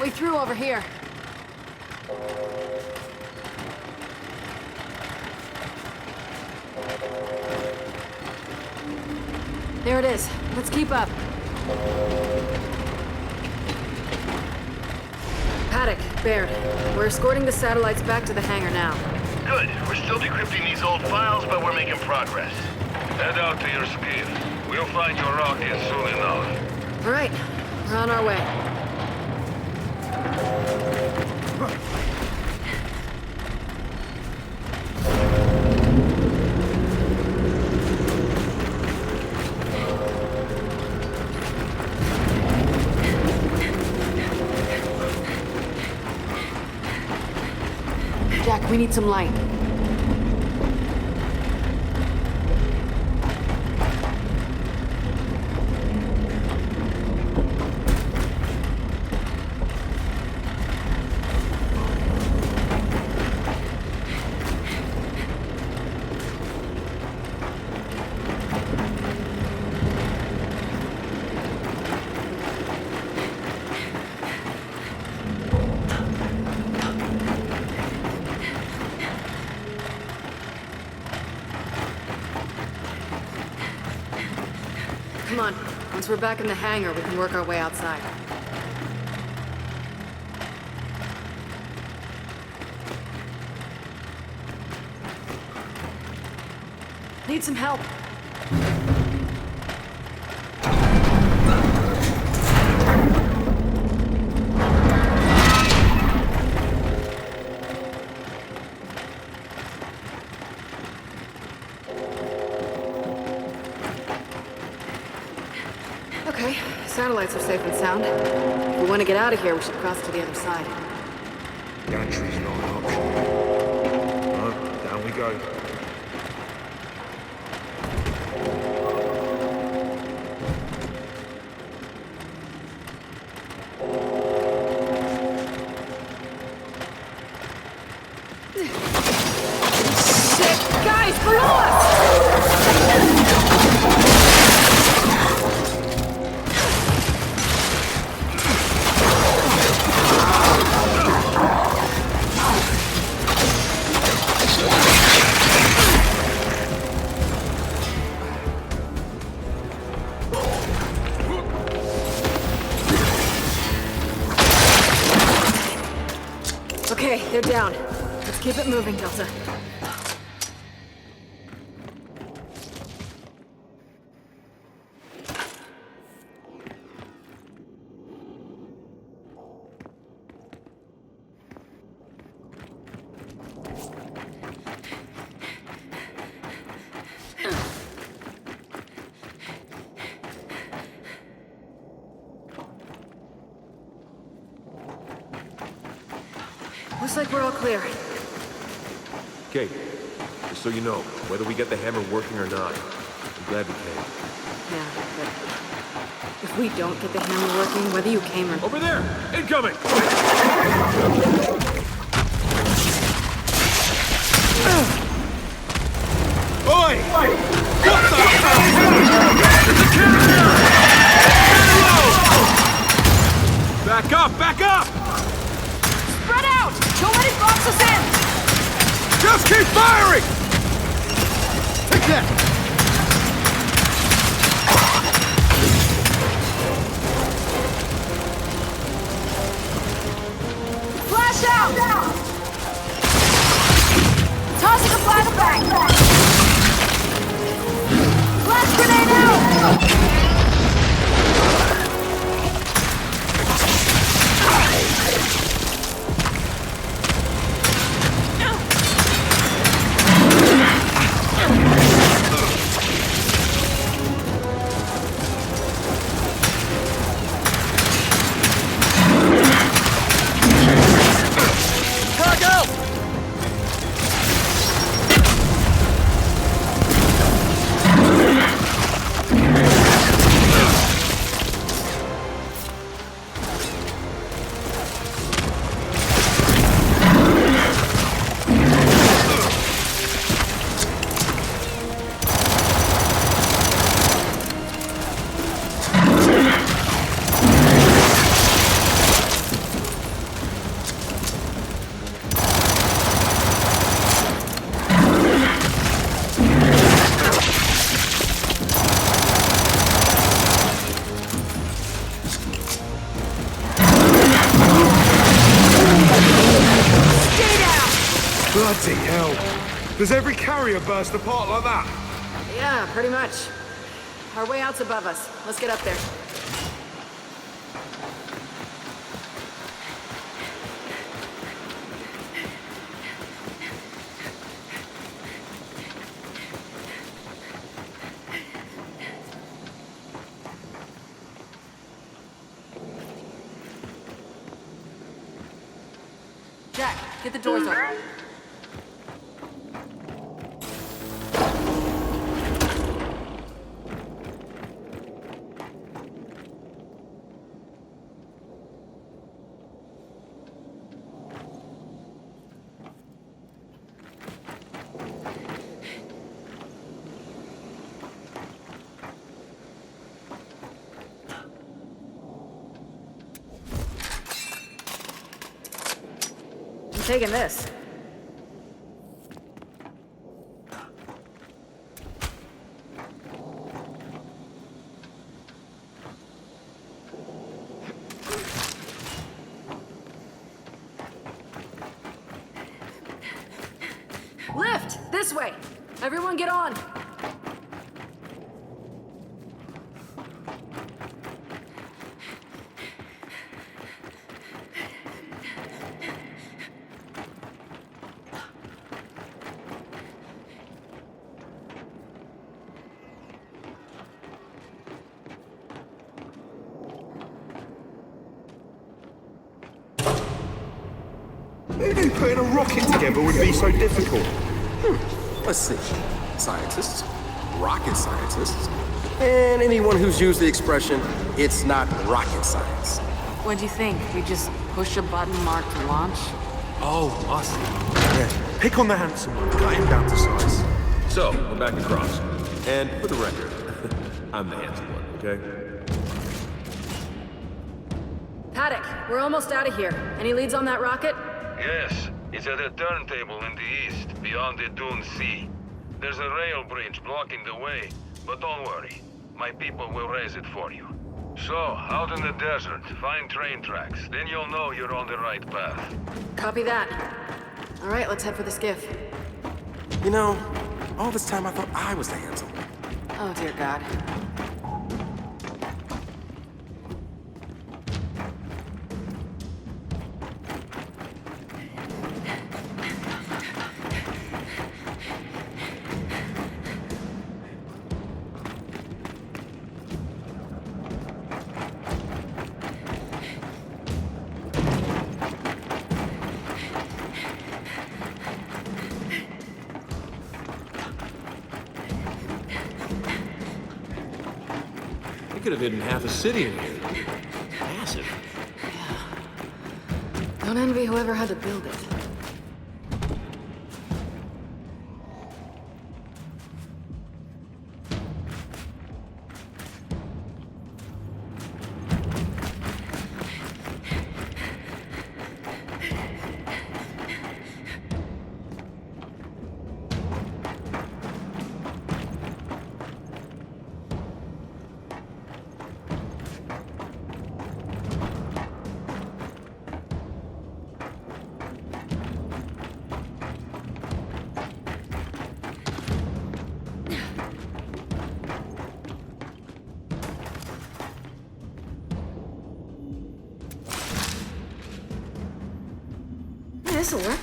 Way through over here. There it is. Let's keep up. Paddock, Baird, we're escorting the satellites back to the hangar now. Good. We're still decrypting these old files, but we're making progress. Head out to your skiff. We'll find your rocket soon enough. All right, we're on our way. Jack, we need some light. Come on. Once we're back in the hangar, we can work our way outside. Need some help. Okay, satellites are safe and sound. If we want to get out of here, we should cross to the other side. Gantry's not an option. No, down we go. Shit! Guys, below us! Okay, they're down. Let's keep it moving, Delta. Looks like we're all clear. Okay, just so you know, whether we get the hammer working or not, I'm glad we came. Yeah, but if we don't get the hammer working, whether you came or... Over there! Incoming! Oi! What the hell? There's a carrier! Back up! Back up! Spread out! Don't let it box us in! Just keep firing! Take that! Flash out! Tossing a flashbang! Flash grenade out! Does every carrier burst apart like that? Yeah, pretty much. Our way out's above us. Let's get up there. Jack, get the doors open. I'm taking this. Lift! This way! Everyone get on! Who knew putting a rocket together would be so difficult? Let's see. Scientists, rocket scientists, and anyone who's used the expression, it's not rocket science. What'd you think? We just push a button marked launch? Oh, awesome. Yeah, pick on the handsome one, cut him down to size. So, we're back across. And for the record, I'm the handsome one, okay? Paddock, we're almost out of here. Any leads on that rocket? Yes, it's at a turntable in the east, beyond the Dune Sea. There's a rail bridge blocking the way, but don't worry. My people will raise it for you. So, out in the desert, find train tracks. Then you'll know you're on the right path. Copy that. All right, let's head for the skiff. You know, all this time I thought I was the handsome one. Oh, dear God. We could have hidden half a city in here. Massive. Don't envy whoever had to build it. This'll work.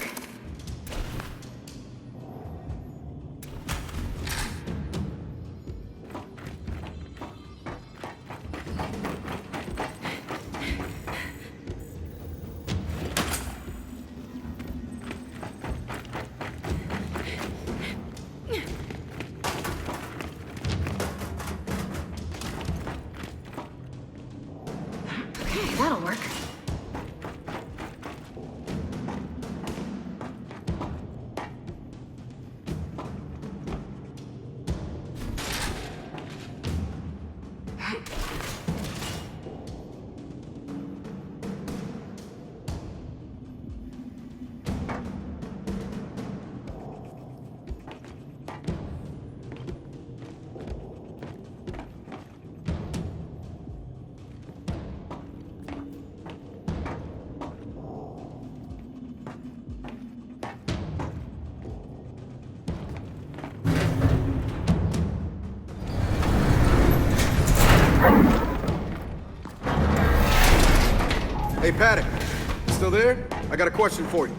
Okay, that'll work. Hey, Paddock. Still there? I got a question for you.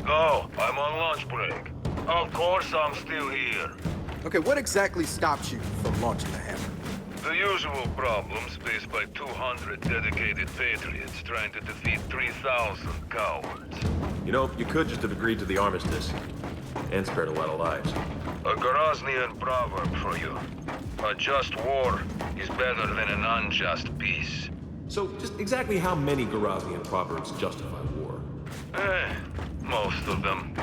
No, I'm on lunch break. Of course I'm still here. Okay, what exactly stops you from launching the hammer? The usual problems faced by 200 dedicated patriots trying to defeat 3,000 cowards. You know, you could just have agreed to the armistice and spared a lot of lives. A Goroznian proverb for you. A just war is better than an unjust peace. So, just exactly how many Goroznian proverbs justify war? Most of them.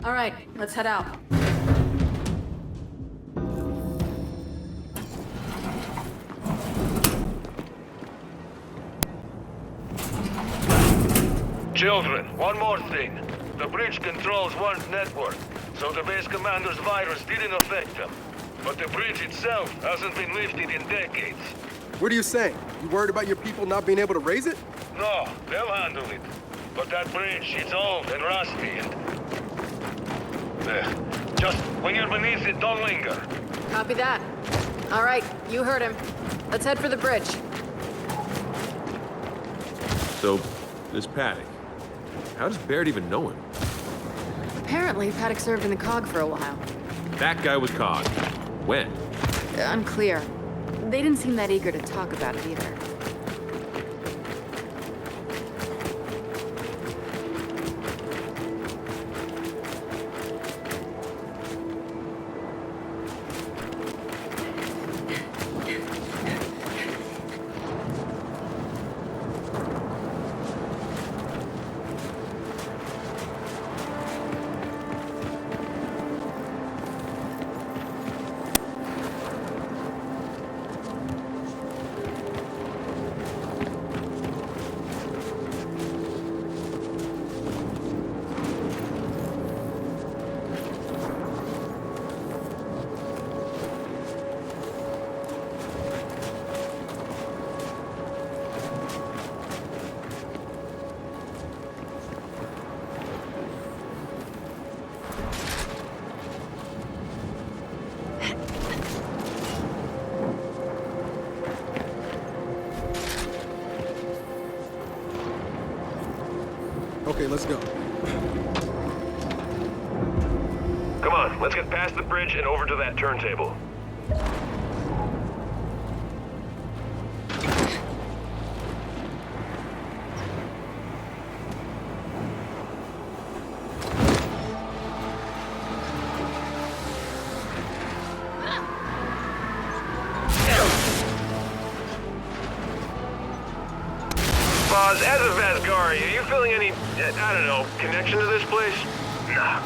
All right, let's head out. Children, one more thing. The bridge controls one's network, so the base commander's virus didn't affect them. But the bridge itself hasn't been lifted in decades. What are you saying? You worried about your people not being able to raise it? No, they'll handle it. But that bridge, it's old and rusty and... just when you're beneath it, don't linger. Copy that. All right, you heard him. Let's head for the bridge. So, this Paddock, how does Baird even know him? Apparently, Paddock served in the COG for a while. That guy was COG. When? Unclear. They didn't seem that eager to talk about it either. Okay, let's go. Come on, let's get past the bridge and over to that turntable. Boz, as a Vasgari, are you feeling any, I don't know, connection to this place? Nah.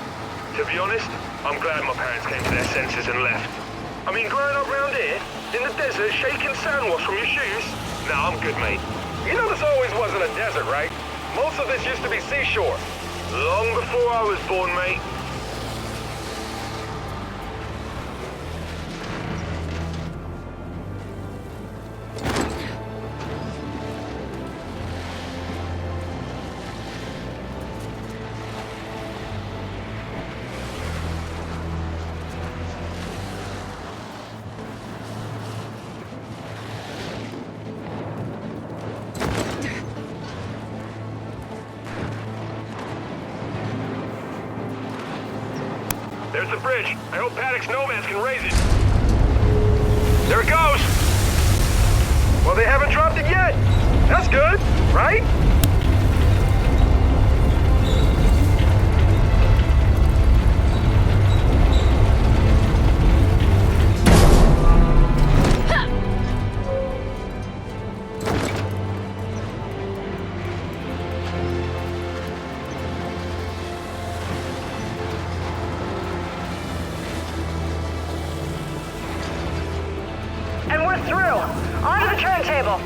To be honest, I'm glad my parents came to their senses and left. I mean, growing up around here, in the desert, shaking sand wash from your shoes? Nah, I'm good, mate. You know this always wasn't a desert, right? Most of this used to be seashore. Long before I was born, mate. There's the bridge. I hope Paddock's nomads can raise it. There it goes! Well, they haven't dropped it yet. That's good, right? Through. Onto the turntable.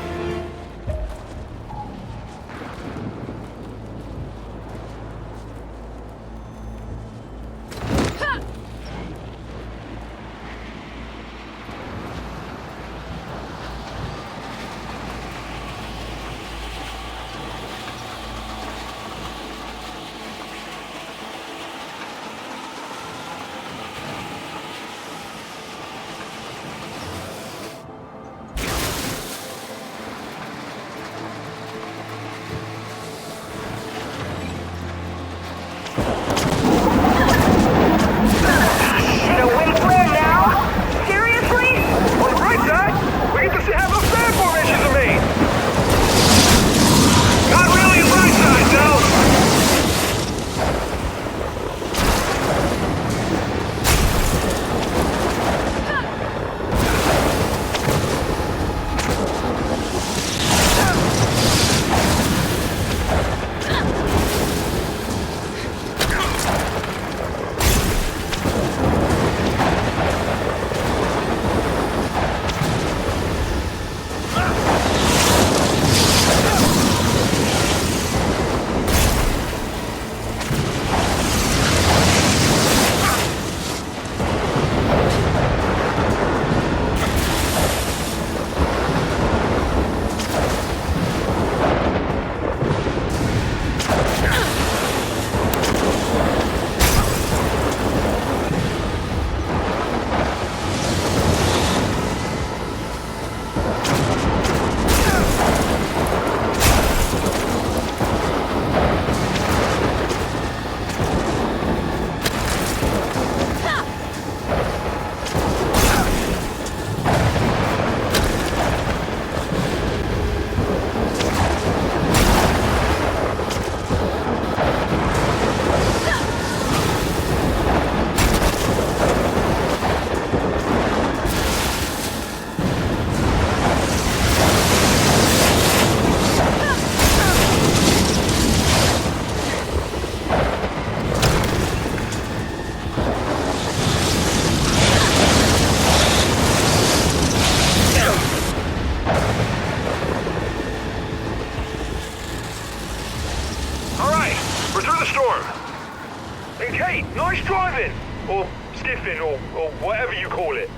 Nice driving! Or stiffing, or whatever you call it.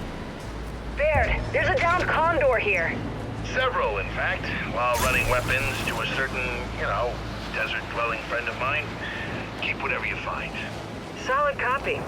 Baird, there's a downed Condor here. Several, in fact, while running weapons to a certain, desert-dwelling friend of mine. Keep whatever you find. Solid copy.